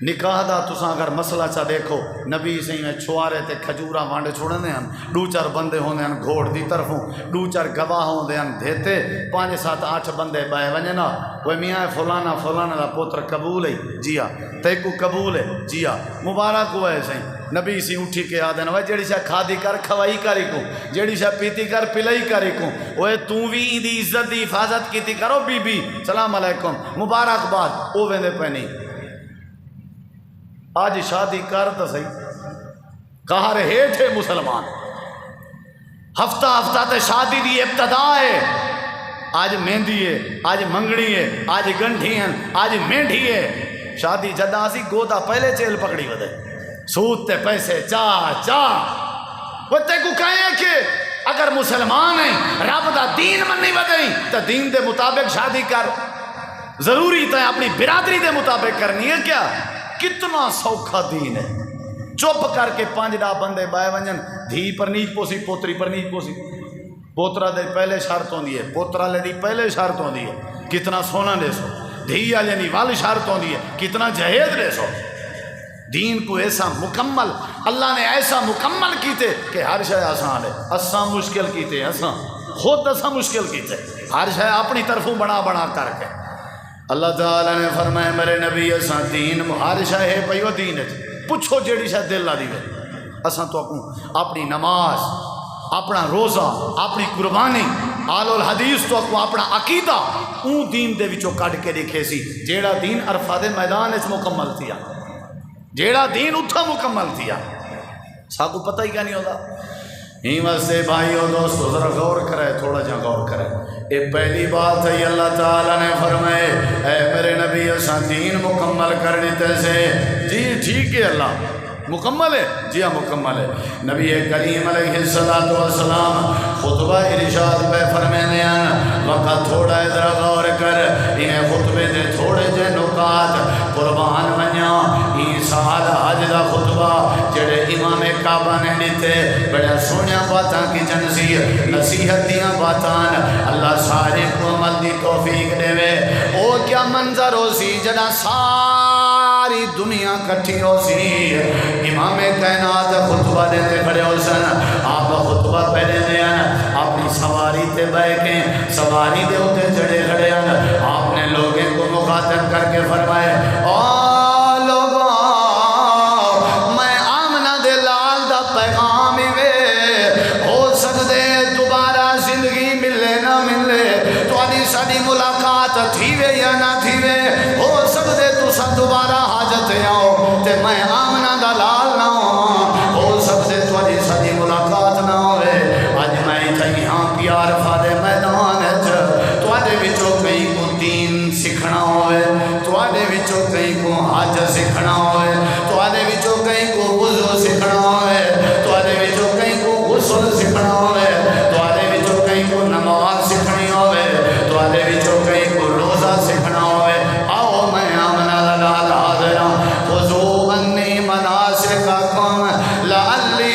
نکاح دا تساں اگر مسئلہ چا دیکھو نبی صحیح میں چھوارے تے کھجورا وانڈے چھوڑنے ہیں، 2-4 بندے ہوندے ہیں گھوڑ دی طرفوں، 2-4 گواہ ہوندے ہیں دیتے، 5-7-8 بندے بائے ونجے نا وہ میاں فلانا فلانا دا پوتر قبول ہے جی ہاں، تے کو قبول ہے جی ہاں، مبارک ہوا ہے صحیح۔ نبی سی اٹھی کے آدھے نا جیڑی شاہ کھادی کر کھوائی کاری کو، جیڑی شاہ پیتی کر پلائی کاری کو، وہ تو بھی دی عزت دی حفاظت کیتی کرو بی بی سلام علیکم مبارک باد، او ویندے پہ نہیں آج شادی کر تو صحیح کہا رہے تھے مسلمان ہفتہ ہفتہ تے شادی دی ابتدا ہے آج مہندی ہے آج منگڑی ہے آج گنڈھی ہیں آج مینڈھی ہے شادی جدا سی گودا پہلے چیل پکڑی ودے سود تے پیسے چاہ وہ تے کو کہیں کہ اگر مسلمان ہیں رب دا دین منی ودیں تو دین دے مطابق شادی کر ضروری تے اپنی برادری دے مطابق کرنی ہے کیا کتنا سوکھا دین ہے چپ کر کے 5 بندے بائے ونجن دھی پر نیچ پوسی پوتری پر نیچ پوسی پوترا دے پہلے شرط ہوندی ہے پوترا لے دی پہلے شرط ہوندی ہے کتنا سونا دے سو دھی آلے دی والی شرط ہوندی ہے کتنا جہیز دے سو دین کو ایسا مکمل اللہ نے ایسا مکمل کیتے کہ ہر شے آسان ہے اساں مشکل کیتے اساں خود اساں مشکل کیتے ہر شے اپنی طرفوں بنا بنا کر کے اللہ تعالیٰ نے فرمایا میرے نبی اساں دین ہر شے ہے پئی وہ دین ہے پوچھو جیڑی شے دل لا دیوے اساں تو اپنی نماز اپنا روزہ اپنی قربانی آل الحدیث تو اپنا عقیدہ اون دین دے وچوں کڈ کے دیکھے سی جیڑا دین عرفہ دے میدان وچ مکمل تھیا جیڑا دین اتھا مکمل تھیا ساکو پتہ ہی کیا نہیں ہوتا ہی واسطے بھائیو دوستو ذرا غور کرے تھوڑا جا غور کرے یہ پہلی بات ہے اللہ تعالیٰ نے فرمائے اے میرے نبی اساں دین مکمل کر دیتے سے جی ٹھیک ہے اللہ مکمل ہے جی ہاں مکمل ہے نبی کریم علیہ السلام خطبہ ارشاد پہ فرمینے ہیں وقت تھوڑا ادھر غور کر انہیں خطبے دے تھوڑے جے نکات قربان ونیا این سال حج دا خطبہ جڑے امام کعبہ نے دیتے بڑا سونیا باتاں کی جنسی نصیحت دیاں باتان اللہ سارے کو عمل دی توفیق دے وے او کیا منظر ہو سی جڑا ساری دنیا کٹھی ہو سی امام کائنات خطبہ دیتے کھڑے ہو سن آپ خطبہ پہلے دے ہیں اپنی سواری تے بے کے سواری دے ہوتے چڑھے کھڑے ہیں آپ نے لوگوں کو مخاطب کر کے فرمائے لوگوں میں آمنہ دے لال دا پیغام وے ہو سکتے دوبارہ زندگی ملے نہ ملے تو آنی ساڑی ملاقات تھی وے یا نہ تھی وے ہو سکتے تو سب دوبارہ حاجت آؤ تے میں آمنہ دا لال نہ ہو سکتے تو آنی ساڑی ملاقات نہ ہوئے آج میں تھی ہاں پیار فادے میدان ہے تو آنے بچوں کہیں کو دین سکھنا ہوئے تو آنے بچوں کہیں کو حج سکھنا ہوئے تو آنے بچوں کہیں کو وضو سکھنا ہوئے تو آنے بچوں کہیں کو غسل سکھنا ہوئے تو آنے بچوں کہیں کو نماز سکھنی ہوئے تو آنے بچوں کہیں کو روزہ سکھنا ہوئے آؤ میں آمنہ لال حاضرہ خذو انی مناسککم لعلی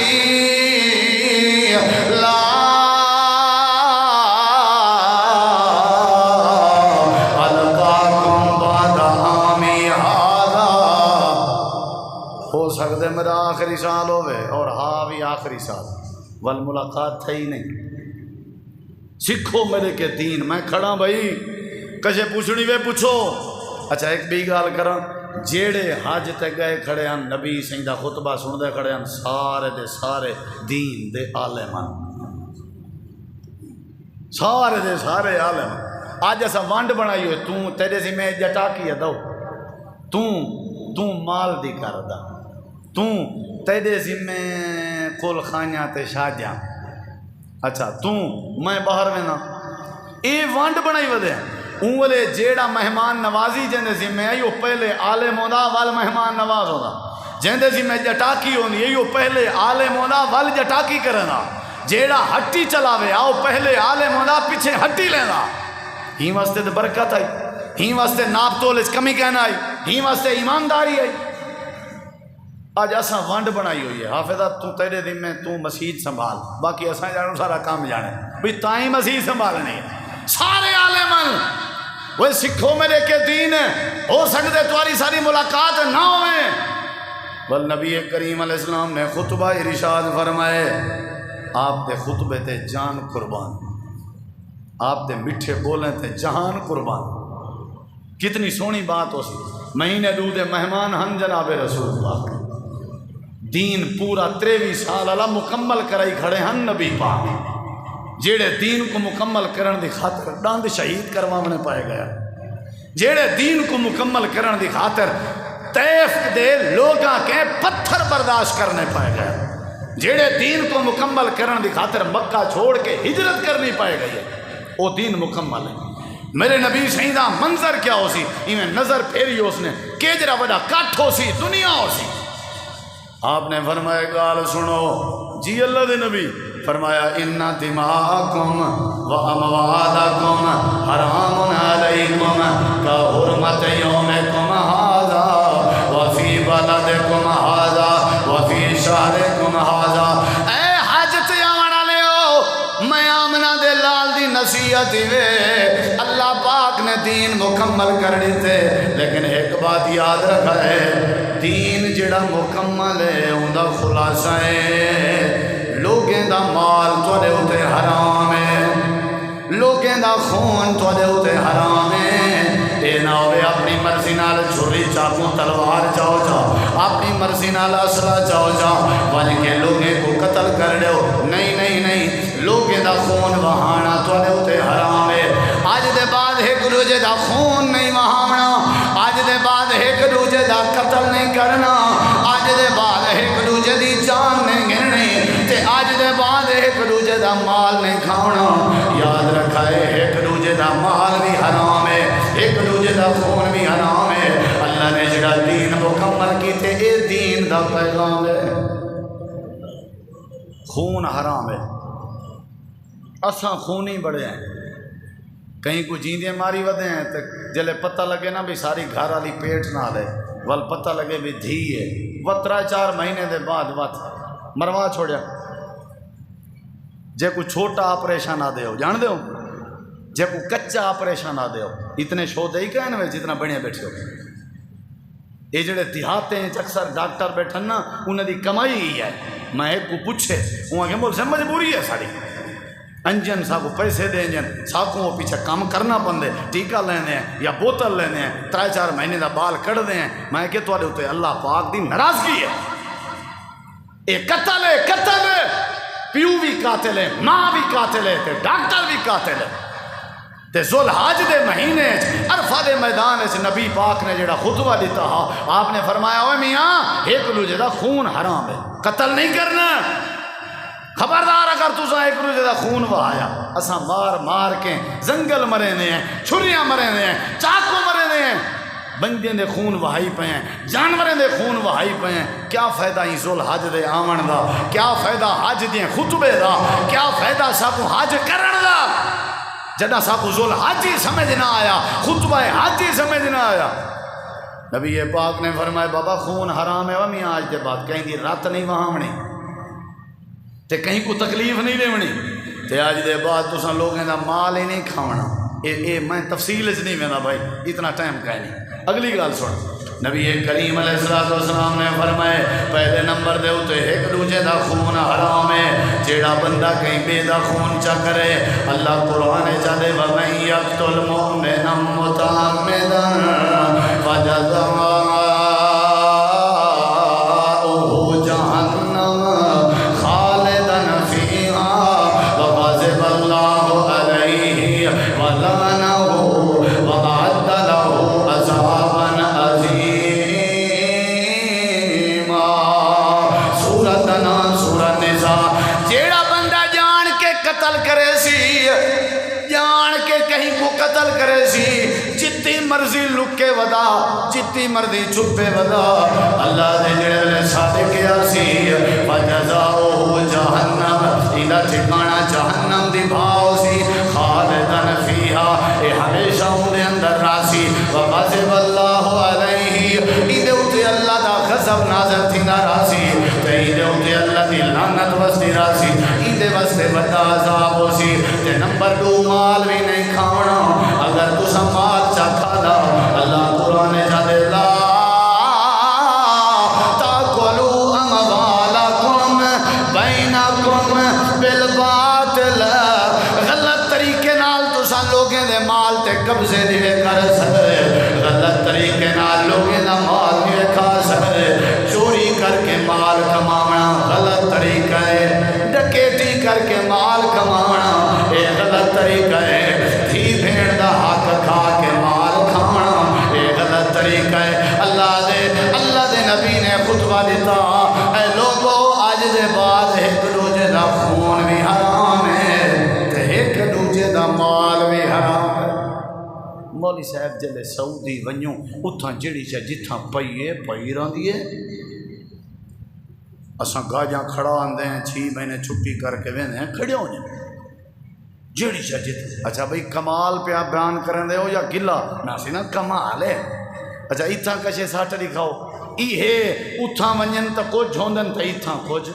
سکتے میرا آخری سال ہوئے اور ہاں بھی آخری سال والملاقات تھا ہی نہیں سکھو میرے کے دین میں کھڑا بھائی کجے پوچھنی وے پوچھو اچھا ایک بھی گال کرا جیڑے حج تے گئے کھڑے ہیں نبی سنگھ دا خطبہ سن دے کھڑے ہیں سارے دے سارے دین دے عالمان سارے دے سارے عالمان آج ایسا وانڈ بنائی ہوئے توں تیرے سی میں جٹا کیا دو توں مال دی کر دا تیرے ذمہ کل خانیاں تے شادیاں اچھا میں باہر میں نا اے وانڈ بنائی ودے اون والے جیڑا مہمان نوازی جندے ذمہ آئی وہ پہلے عالم ہونا وال مہمان نواز ہونا جندے ذمہ جٹاکی ہونی یہ پہلے عالم ہونا وال جٹاکی کرنا جیڑا ہٹی چلاوے آؤ پہلے عالم ہونا پیچھے ہٹی لینا ہی واسطے تے برکت آئی ہی واسطے ناپ تول اس کمی کہنا آئی ہی واسطے ایمانداری آئی آج اساں وانڈ بنائی ہوئی ہے حافظہ تو تیرے دن میں تو مسجد سنبھال باقی اساں جانو سارا کام جانے بھی تائیں مسجد سنبھالنی ہے سارے عالمان وہ سکھو میرے کے دین ہو سکتے تمہاری ساری ملاقات نہ ہوئے بل نبی کریم علیہ السلام نے خطبہ ارشاد فرمائے آپ دے خطبے تے جان قربان آپ دے میٹھے بولیں تے جہان قربان کتنی سونی بات ہو سی مہینے دو دے مہمان ہن جناب رسول پاک دین پورا 23 سال اللہ مکمل کرائی کھڑے ہن نبی پاک جیڑے دین کو مکمل کرن دی خاطر ڈاند شہید کروانے پائے گیا جیڑے دین کو مکمل کرن دی خاطر طیف دے لوگاں کے پتھر برداشت کرنے پائے گئے، جیڑے دین کو مکمل کرن دی خاطر مکہ چھوڑ کے ہجرت کرنی پائے گئی ہے، وہ دین مکمل ہے۔ میرے نبی سیدہ منظر کیا ہو سی، انہیں نظر پھیری اس نے کہ جرا بڑا کٹ ہو سی، دنیا ہو سی۔ آپ نے فرمایا گال سنو جی اللہ دے نبی، فرمایا ان دماءکم و اموالکم حرام علیکم کا حرمت یومکم ھذا وفی بلدکم ھذا وفی شہرکم ھذا۔ اے حج تے آون والےو، میں آمنہ دے لال دی نصیحت وے، اللہ پاک نے دین مکمل کر دیتے، لیکن ایک بات یاد رکھا ہے، دین جڑا مکمل ہے ان دا خلاصہ ہے لوگیں دا مال تواڈے اوتے حرام ہے، لوگیں دا خون تواڈے اوتے حرام ہے۔ اے نہ ہوئے اپنی مرضی نال چھری چاقو تلوار جاؤ اپنی مرضی نال اسلحہ جاؤ ون کے لوگیں کو قتل کر دیو، نہیں نہیں نہیں، لوگیں دا خون وہانا تواڈے اوتے حرام ہے۔ اج دے بعد ایک دوجے دا خون نہیں وہانا، اج دے بعد ایک دوجے دا قتل نہیں کرنا، اج دے بعد ایک دوجے دی جان نہیں گھننی، تے اج دے بعد ایک دوجے دا مال نہیں کھانا۔ یاد رکھا ہے ایک دوجے دا مال بھی حرام ہے، ایک دوجے دا خون بھی حرام ہے۔ اللہ نے جڑا دین مکمل کیتے اے دین دا پیغام ہے، خون حرام ہے۔ اساں خونی بڑے ہیں، کہیں کو جیندے ماری ودے ہیں تو جلے پتہ لگے نا بھی ساری گھر والی پیٹ نہ لے، ول پتہ لگے بھی دھی ہے، وہ 3-4 مہینے دے بعد وت مروا چھوڑیا۔ جے کو چھوٹا آپریشن آ دے ہو جان دے ہو، جے کو کچا آپریشن آ دے ہو، اتنے شو دے ہی کہنے میں جتنا بڑھیا بیٹھے ہو۔ یہ جڑے دیہاتے ہیں اکثر ڈاکٹر بیٹھن نا انہیں دی کمائی ہی ہے۔ میں ایک کو پوچھے وہ آگے بول سے مجبوری ہے ساری، انجن سا کو پیسے دے انجن سا کو وہ پیچھے کام کرنا پندے، ٹیکہ لینے ہیں یا بوتل لینے ہیں، 3-4 مہینے دا بال کڑ دے ہیں۔ میں کہ تو ہوتے اللہ پاک دی ناراضگی ہے، اے قتل ہے، قتل ہے، پیو بھی قاتل ہے، ماں بھی قاتل ہے، تے ڈاکٹر بھی قاتل ہے۔ تے ذوالحج دے مہینے عرفہ دے میدان سے نبی پاک نے جڑا خطبہ دیتا ہا، آپ نے فرمایا اوے میاں ایک دوجے دا خون حرام ہے، قتل نہیں کرنا، خبردار اگر تساں ایک دوجے دا خون وہایا۔ اساں مار مار کے زنگل مرے نے ہیں، چھریاں مرے نے ہیں، چاقو مرے نے ہیں، بندے دے خون وہائی پے ہیں، جانوریں دے خون وہائی پے ہیں۔ کیا فائدہ ہی ذوالحج دے آمن دا، کیا فائدہ حج دے خطبے دا، کیا فائدہ ساکو حج کرن دا، جدہ ساکو ذوالحج ہی سمجھ نہ آیا، خطبہ حج ہی سمجھ نہ آیا۔ نبی پاک نے فرمایا بابا خون حرام ہے، وہاں آج دے بعد کہیں دی رات نہیں وہاں تے کہیں کو تکلیف نہیں دیونی، تے آج دے بعد تساں لوگیں دا مال ہی نہیں کھاونا۔ اے میں تفصیل نہیں وینا بھائی، اتنا ٹائم کا نہیں۔ اگلی گال سن، نبی کریم علیہ السلام نے فرمائے پہلے نمبر دے اتے ایک دوجے دا خون حرام ہے۔ جیڑا بندہ کہیں بے دا خون چا کرے، اللہ قرآن چاہے وَمَن يَقْتُلْ مُؤْمِنًا مُتَعَمِّدًا فَجَزَاؤُهُ جَهَنَّمَ خَالِدًا فِيهَا وَغَضِبَ اللَّهُ عَلَيْهِ وَلَعَنَهُ وَأَعَدَّ لَهُ عَذَابًا عَظِيمًا۔ سورۃ النساء۔ جیڑا بندہ جان کے قتل کرے سی، جان کے کہیں کو قتل کرے سی، جتی مرضی لکے ودا، جتی مرضی چھپے ودا، اللہ دے جڑے صادق آسی فجزاؤہ جہنم، ایدہ ٹھکانا جہنم دی بھاؤ سی، خالدن فیہا، اے ہمیشہ ہوں دے اندر راسی، وغضب اللہ علیہ، ایدے اتے اللہ دا غضب نازل تھی راسی، تے ایدے اتے اللہ دی لعنت وستی راسی، ایدے وستے بدا عذاب ہو سی۔ تے نمبر 2 مال بھی نہیں کھاونا، اگر تسا مال چاکھا دا، اللہ قرآن جادے لا تاکلوا اموالکم بینکم بالباطل، غلط طریقے نال تسا لوگیں دے مال تے قبضے دیوے کر سکے، غلط طریقے نال لوگیں دا مال دیوے کھا سکے، چوری کر کے مال کماونا غلط طریقہ ہے، ڈکیتی کر کے مال کماونا اے غلط طریقہ ہے، دھی بھیڑ دا حق کھا کے مال کھانا اے غلط طریقہ ہے۔ اللہ دے دیتا اے لوگو اج دے بعد ایک دوجے دا خون بھی حرام ہے تے ایک دوجے دا مال بھی حرام ہے۔ مولی صاحب جلے سعودی ونجوں اتھاں جڑی شے جتھاں پئیے پئی رہندی ہے، اساں گاجاں کھڑا آندے ہیں 6 مہینے چھٹی کر کے ویندے ہیں کھڑے ہو جائیں جڑی شے جت۔ اچھا بھئی کمال پیا بیان کرن دے ہو یا گلا نہ سی نا کمال ہے۔ اچھا اتھاں کشے ساٹھ لکھاؤ ایہے اتھاں ونجن تا کچھ ہوندن تا اتھاں کچھ۔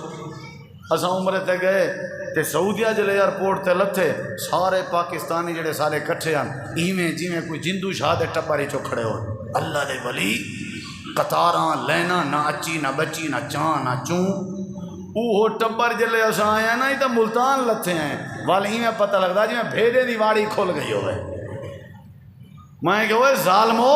اساں عمرے تے گئے تے سعودیہ جلے ایئرپورٹ تے لتھے سارے پاکستانی جڑے سارے کٹھے ہیں ایویں جویں کوئی جندو شاہ دے ٹپاری چو کھڑے ہو۔ اللہ دے ولی قطاراں لینا نہ اچی نہ بچی نہ چاں نہ چوں اوہ ٹبر جلے اساں آئے ہیں نا یہ تو ملتان لتھے ہیں والی میں پتہ لگتا جی میں بھیڑے دی واڑی کھول گئی ہوئے۔ میں کہ وہ ظالمو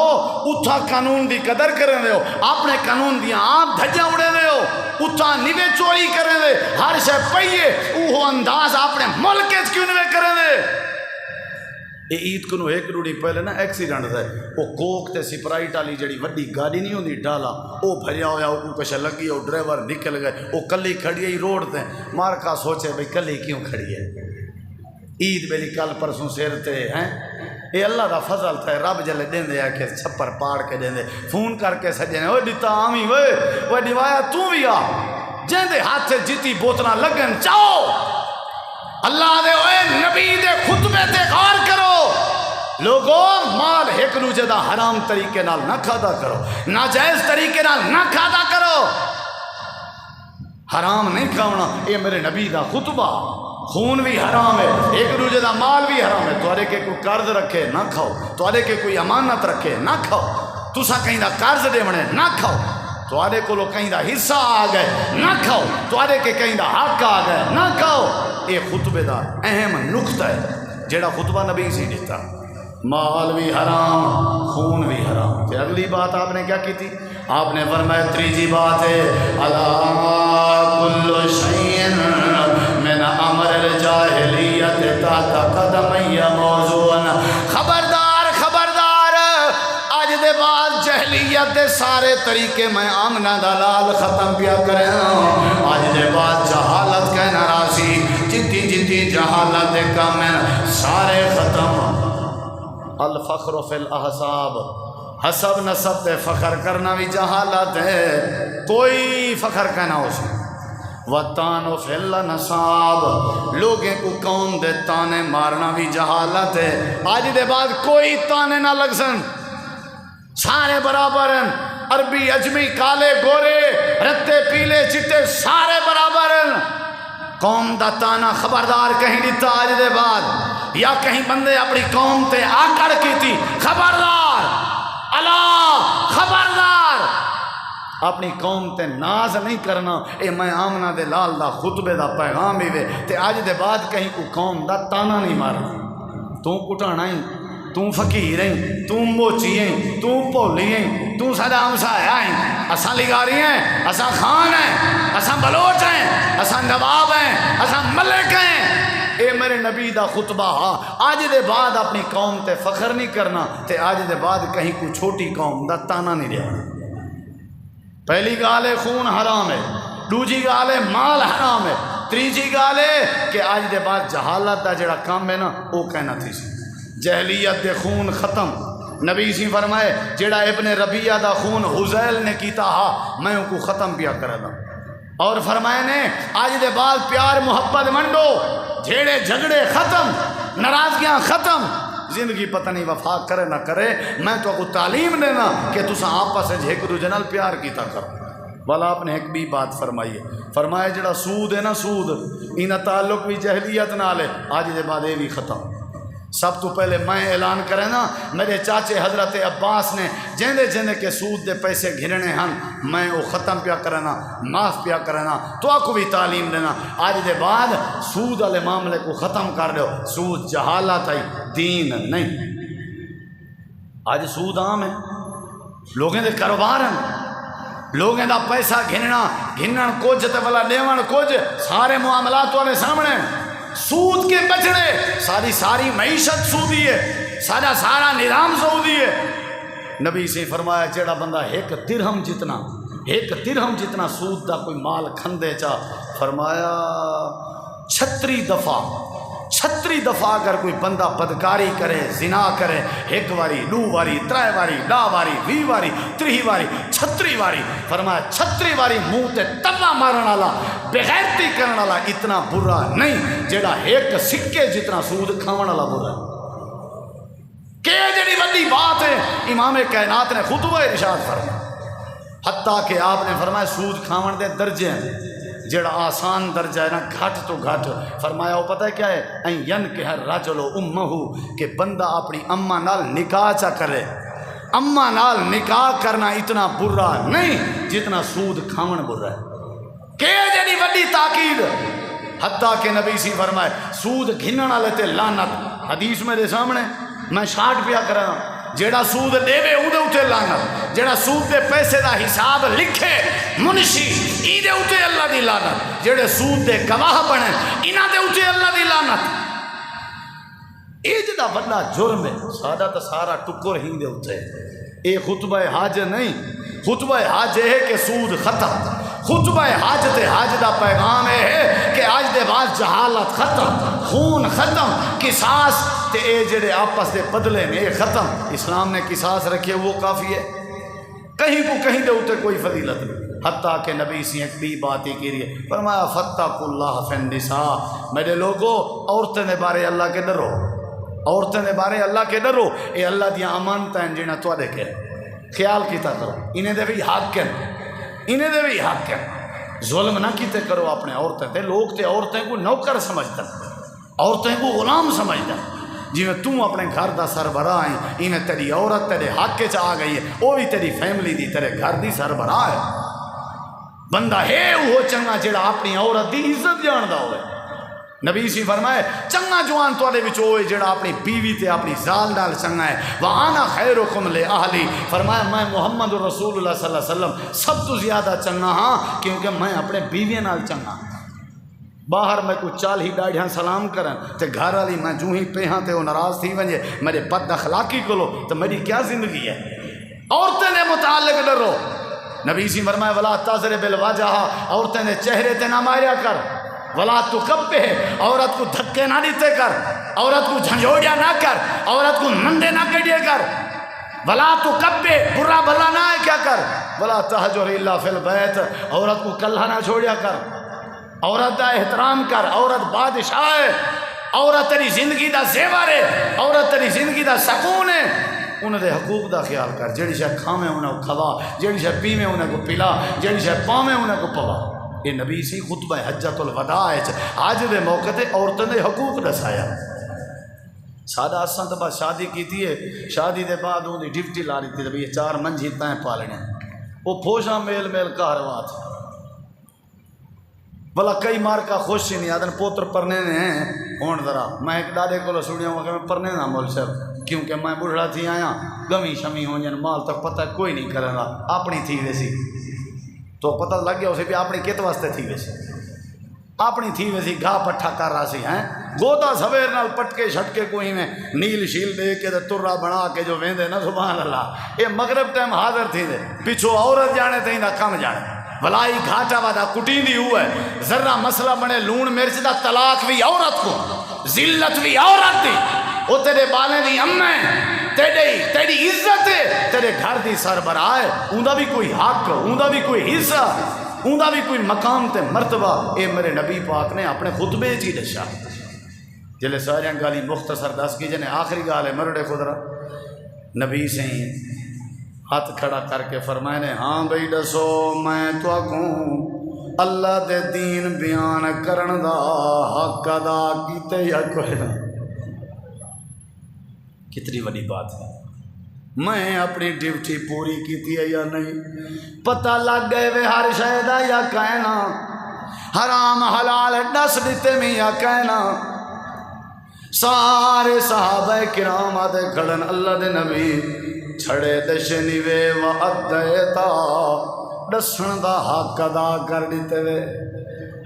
اتھا قانون دی قدر کریں دے ہو اپنے قانون دی آپ دھجا اڑے دے ہو اتھا نیوے چوری کریں دے ہر شے پئیے اوہ انداز اپنے ملکت کیوں نیوے کریں دے۔ یہ عید کو ایک روڑی پہلے نا ایکسیڈنٹ تھا وہ کوک تے سپرائٹ والی جڑی وڈی گاڑی نہیں ہوندی ڈالا وہ بھریا ہویا وہ کچھ لگی وہ ڈرائیور نکل گئے وہ کلی کھڑی ہے روڈ تے مار کا سوچے بھئی کلی کیوں کھڑی ہے عید بیلی کل پرسوں سیر تے ہیں یہ اللہ دا فضل تھا رب جلے دین دے کہ چھپر پاڑ کے دین دے فون کر کے سجنے وہ دیتا آمی وہ دیوایا تو بھی آ جن دے ہاتھ سے جیتی بوتنا لگن چاہو اللہ دے اوے نبی دے خطبے تے غور کرو لوگوں مال ایک دوجے دا حرام طریقے نال نہ کھادا کرو ناجائز طریقے نال نہ کھادا کرو حرام نہیں کھاونا اے میرے نبی دا خطبہ خون بھی حرام ہے ایک دوجے دا مال بھی حرام ہے توارے کے کوئی قرض رکھے نہ کھاؤ توارے کے کوئی امانت رکھے نہ کھاؤ تسا کہیں دا قرض دے بنے نہ کھاؤ توارے کو لو کہیں دا حصہ آ گئے نہ کھاؤ توارے کے کہیں دا حق آ گئے نہ کھاؤ یہ خطبے دا اہم نقطہ ہے جیڑا خطبہ نبی سی دیتا مال بھی حرام خون بھی حرام۔ پھر اگلی بات آپ نے کیا کی تھی آپ نے فرمایا تیجی بات ہے الا کل شیء من امر الجاہلیت تحت قدمی موضوع خبردار خبردار آج دے بعد جہلیت دے سارے طریقے میں آمنہ دلال ختم پیا کریں آج دے بعد جہالت کے ناراضی جتی جتی جہالت دے کامن سارے ختم۔ الفخر فی الاحساب حسب نسب تے فخر کرنا بھی جہالت ہے کوئی فخر کہنا ہو سکتا وطان فی النصاب لوگیں کو قوم دے تانے مارنا بھی جہالت ہے آج دے بعد کوئی تانے نہ لگ سن سارے برابر ہیں عربی اجمی کالے گورے رتے پیلے چٹے سارے برابر ہیں قوم دا تانا خبردار کہیں دیتا آج دے بعد یا کہیں بندے اپنی قوم تے آکڑ کی تھی خبردار اللہ خبردار اپنی قوم تے ناز نہیں کرنا اے میں آمنہ دے لال دا خطبے دا پیغام ہی وے تے آج دے بعد کہیں کو قوم دا تانا نہیں مارنا تو کٹانا ہی تو فقیر ہیں تو موچی ہیں تو پولی ہیں تو سدا ہمسایا ہیں اساں لگاری ہیں اساں خان ہیں اساں بلوچ ہیں اساں نواب ہیں اساں ملک ہیں اے میرے نبی دا خطبہ آج دے بعد اپنی قوم تے فخر نہیں کرنا تے آج دے بعد کہیں کوئی چھوٹی قوم دا تانا نہیں دینا پہلی گال ہے خون حرام ہے دوجی گال ہے مال حرام ہے تیجی گال ہے کہ آج دے بعد جہالت دا جڑا کام ہے نا وہ کہنا تھی جہلیت دے خون ختم نبی سی فرمائے جڑا ابن ربیعہ دا خون حزیل نے کیتا میں ان کو ختم پیا کرنا اور فرمائے نے آج دے بعد پیار محبت منڈو جھیڑے جھگڑے ختم ناراضگیاں ختم زندگی پتہ نہیں وفا کرے نہ کرے میں تو کو تعلیم دینا کہ تساں آپس ایک دوجے نال پیار کیتا کرو والا آپ نے ایک بھی بات فرمائی ہے فرمایا جڑا سود ہے نا سود انہاں تعلق بھی جہلیت نال ہے آج دے بعد یہ بھی ختم سب تو پہلے میں اعلان کرے نا میرے چاچے حضرت عباس نے جیندے جیندے کے سود دے پیسے گھرنے ہن میں وہ ختم پیا کرنا معاف پیا کرنا تو آپ کو بھی تعلیم دینا آج دے بعد سود والے معاملے کو ختم کر دو سود جہالت ہے دین نہیں آج سود عام ہے لوگیں دے کاروبار ہیں لوگیں دا پیسہ گھنن کچھ تے والا دیون کچھ سارے معاملات والے سامنے سود کے بچڑے ساری معیشت سودی ہے سارا نظام سودی ہے نبی سے فرمایا جیڑا بندہ ایک درہم جتنا ایک درہم جتنا سود دا کوئی مال کھندے چا، فرمایا 36 دفعہ اگر کوئی بندہ بدکاری کرے، زنا کرے، ایک واری، 2 واری، 3 واری، 10 واری، 20 واری، 30 واری، 36 واری، فرمایا 36 واری منہ تے تبا مارن والا، بغیرتی کرن والا اتنا برا نہیں جڑا ایک سکے جتنا سود کھاون والا برا ہے۔ کہ جڑی بڑی بات ہے امام کائنات نے خطبہ ارشاد فرمایا، حتیٰ کہ آپ نے فرمایا سود کھاون دے درجے ہیں، جڑا آسان درجہ ہے نا گھٹ تو گھٹ، فرمایا وہ پتہ ہے کیا ہے، این ینکح الرجل امہ، کہ بندہ اپنی اماں نال نکاح چا کرے۔ اماں نال نکاح کرنا اتنا برا نہیں جتنا سود کھاون برا ہے۔ کہ جڑی بڑی تاکید، حتیٰ کہ نبی سی فرمائے سود گھنن والے تے لعنت، حدیث میرے سامنے میں شارٹ پیا کراں، جیڑا سود دے وے اودے اوتے لعنت، جیڑا سود دے پیسے دا حساب لکھے منشی ایدے اوتے اللہ دی لعنت، جیڑے سود دے گواہ بنے انہاں دے اوتے اللہ دی لعنت۔ اے جڑا بڑا جرم ہے ساڈا تا سارا ٹکر ہی دے اوتے۔ اے خطبہ حاج نہیں، خطبہ حاج ہے کہ سود ختم، خطبہ حاج تے حاج دا پیغام ہے کہ آج دے بعد جہالت ختم، خون ختم، قصاص تے اے جڑے آپس دے بدلے میں اے ختم۔ اسلام نے قصاص رکھے وہ کافی ہے، کہیں کو کہیں دے اوتے کوئی فضیلت نہیں۔ حتیٰ کہ نبی سی ایک بھی بات ہی کی رہی ہے، فرمایا فاتقوا اللہ فی النساء، میرے لوگوں عورتیں دے بارے اللہ کے ڈرو، عورتیں دے بارے اللہ کے ڈرو، اے اللہ دیا امانتاں ہیں جنہاں تواڈے کے خیال کیتا کرو، انہیں دے بھی حق ہیں، انہیں دے بھی حق ہیں، ظلم نہ کیتے کرو اپنے عورتیں تے۔ لوگ تے عورتیں کو نوکر سمجھتے ہیں، عورتیں کو غلام سمجھتے ہیں، جی میں تم اپنے گھر دا سربراہ ہیں، انہیں تیری عورت تیرے حق چ آ گئی ہے، وہ بھی تیری فیملی دی تیرے گھر دی سربراہ ہے۔ بندہ ہے وہ چنگا جڑا اپنی عورت دی عزت جاندا ہوئے۔ نبی سی فرمائے چنگا جوان تواڈے وچ ہوئے جڑا اپنی بیوی تے اپنی زال نال چنگا ہے، وَأَنَا خَيْرُكُمْ لِأَهْلِي، فرمایا میں محمد رسول اللہ صلی اللہ علیہ وسلم سب تو زیادہ چنگا ہاں کیونکہ میں اپنے بیوی نال چنگا ہاں۔ باہر میں کوئی 40 ڈاڑیاں سلام کرن تے گھر والی میں جو ہی پیہاں تے وہ ناراض تھی ونجے میرے بد اخلاقی کولو تو میری کیا زندگی ہے۔ عورتیں نے متعلق ڈرو، نبی سی فرمایا ولا تضرب الوجہ، عورتیں نے چہرے تے نہ ماریا کر، ولا تکبہ، عورت کو دھکے نہ دیتے کر، عورت کو جھنجھوڑیا نہ کر، عورت کو نندے نہ کڈیا کر، ولا تکبہ، برا بھلا نہ کیا کر، ولا تہجر الا فی البیت، عورت کو کلہا نہ چھوڑیا کر، عورت دا احترام کر، عورت بادشاہ ہے، عورت تیری زندگی دا زیور ہے، عورت تیری زندگی دا سکون ہے، انہیں دے حقوق دا خیال کر، جیڑی شے کھاویں انہیں کو کھوا، جیڑی شے پیویں انہیں کو پلا، جیڑی شے پاویں انہیں کو پوا۔ یہ نبی سی خطبہ حجۃ الوداع آج دے موقع تے عورتوں دے حقوق دسایا۔ سادہ اساں تو بس شادی کیتی ہے، شادی دے بعد ان دی ڈیوٹی لا رہی تھی، یہ 4 منجھی تائیں پالنے، وہ پھوشاں میل میل کہروات بلا کئی مار کا خوش ہی نہیں آدن پوتر پرنے نے ہیں ہون ذرا میں ایک ڈاڈے کو سنیا ہوں کہ میں پرنے نہ مول صاحب کیونکہ میں بڑھڑا تھی آیا گمی شمی ہوں جن مال تک پتہ کوئی نہیں کرے گا اپنی تھی ویسی تو پتہ لگ گیا اسے بھی اپنی کت واسطے تھی ویسی اپنی تھی ویسی گھا پٹھا کر رہا سی ہیں گودا سویر نال پٹکے چھٹکے کوئی میں نیل شیل دے کے ترہ بنا کے جو ویندے نا سبحان اللہ یہ مغرب ٹائم حاضر تھی دے پیچھو عورت جانے تھی نہ کم جانے بلائی گھاٹا وادا کٹی دی ہوا ہے ذرہ مسئلہ بنے لون مرچ دا طلاق بھی عورت کو ذلت بھی عورت دی وہ تیرے بالیں دی امیں تیری عزت ہے تیرے گھر دی سربراہ ہے اوندا بھی کوئی حق اوندا بھی کوئی حصہ اوندا بھی کوئی مقام تے مرتبہ اے میرے نبی پاک نے اپنے خطبے چی دشا جلے سارے گالی مختصر دس کی جنے آخری گال ہے مرڑے خدرہ نبی سے ہاتھ کھڑا کر کے فرمائے نے ہاں بھئی دسو میں تو آکھوں اللہ دے دین بیان کرن دا حق ادا کیتے یا کوئی نہ کتنی بڑی بات ہے میں اپنی ڈیوٹی پوری کیتی ہے یا نہیں پتہ لگ گئے وے ہر شہدہ یا کہنا حرام حلال دس دیتے میں یا کہنا سارے صحابہ کرام آدھے کھڑن اللہ دے نبی چھڑے دشنی وے وعدیتا دسن دا حق ادا کر دیتے وے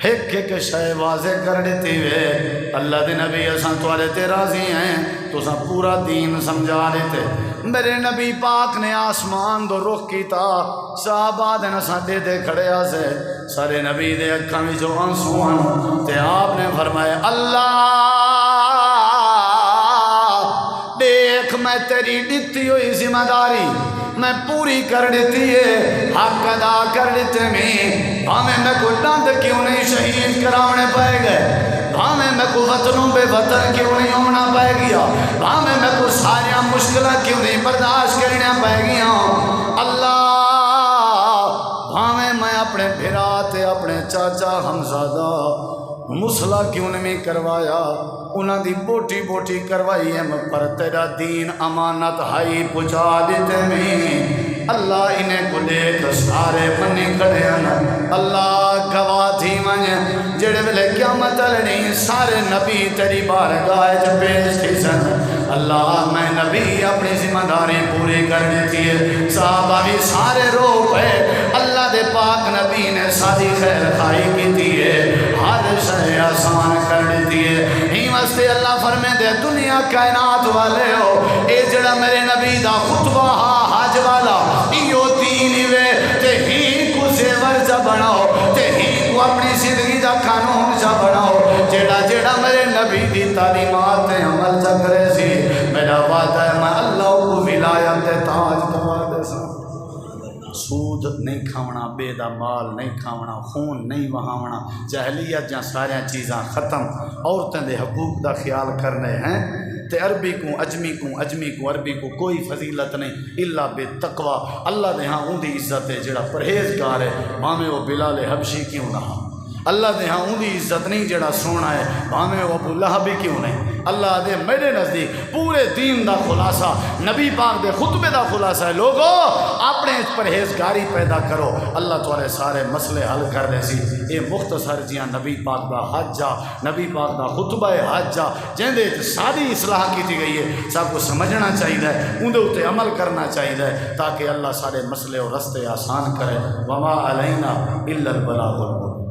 ایک ایک شے واضح کر دیتی وے اللہ دے نبی اساں توارے تے راضی ہیں تو اساں پورا دین سمجھا دیتے میرے نبی پاک نے آسمان دو رخ کیتا صحابہ دے ساڈے تے کھڑے آسے سارے نبی دے اکھاں وچ جو آنسو آن تے آپ نے فرمایا اللہ دیکھ میں تیری دتی ہوئی ذمہ داری میں پوری کر دیتی ہے حق ادا کر دیتے میں بھاویں میں کو ڈانڈ کیوں نہیں شہید کراونے پائے گئے بھاویں میں کو وطنوں بے وطن کیوں نہیں ہونا پائے گیا بھاویں میں کو سارے مشکلہ کیوں نہیں برداشت کرنا پائے گیا اللہ بھاویں میں اپنے بھراتے اپنے چاچا حمزادہ مسئلہ کیوں نہیں کروایا انہاں دی بوٹی بوٹی کروائی ہے پر تیرا دین امانت ہائی پہنچا دیتے میں اللہ انہیں کو دیکھ سارے بنی کھڑے ہیں اللہ گواہ تھی من جڑے ویلے قیامت لڑی سارے نبی تیری بارگاہ وچ پیش تھی سن اللہ میں نبی اپنی ذمہ داری پوری کر دیتی ہے صحابہ بھی سارے رو پے اللہ دے پاک نبی نے ساری خیر خائی کی دی ہے ہر شے آسان کر دیتی ہے ہی واسطے اللہ فرمے دے دنیا کائنات والے ہو اے جڑا میرے نبی دا خطبہ حج والا ایو دین وے تے ہی کو زیور جا بناؤ تے ہی کو اپنی زندگی دا قانون جا بناؤ جڑا جڑا میرے نبی دی تعلیمات تے عمل جا کرے سی میرا وعدہ ہے میں اللہ کو ولایت تے تاج تمہار دے سا سود نہیں کھاونا بے دا مال نہیں کھاونا خون نہیں وہاونا جاہلیت جہاں سارے چیزاں ختم عورتیں دے حقوق دا خیال کرنے ہیں تے عربی کو عربی کو کوئی فضیلت نہیں الا بے تقوی اللہ دے ہاں اون دی عزت ہے جڑا پرہیزگار ہے بھاویں وہ بلال حبشی کیوں نہ اللہ دے ہاں اون دی عزت نہیں جڑا سونا ہے بھاویں وہ ابو لہب بھی کیوں نہیں اللہ دے میرے نزدیک پورے دین دا خلاصہ نبی پاک دے خطبے دا خلاصہ ہے لوگو اپنے پرہیزگاری پیدا کرو اللہ تمہارے سارے مسئلے حل کر دے سی اے مختصر جیاں نبی پاک دا حج جا نبی پاک دا خطبہ حج جا جن دے ساری اصلاح کی گئی ہے سب کو سمجھنا چاہیے اون دے اوتے عمل کرنا چاہیے تاکہ اللہ سارے مسئلے اور رستے آسان کرے وما علینا الا البلاغ المبین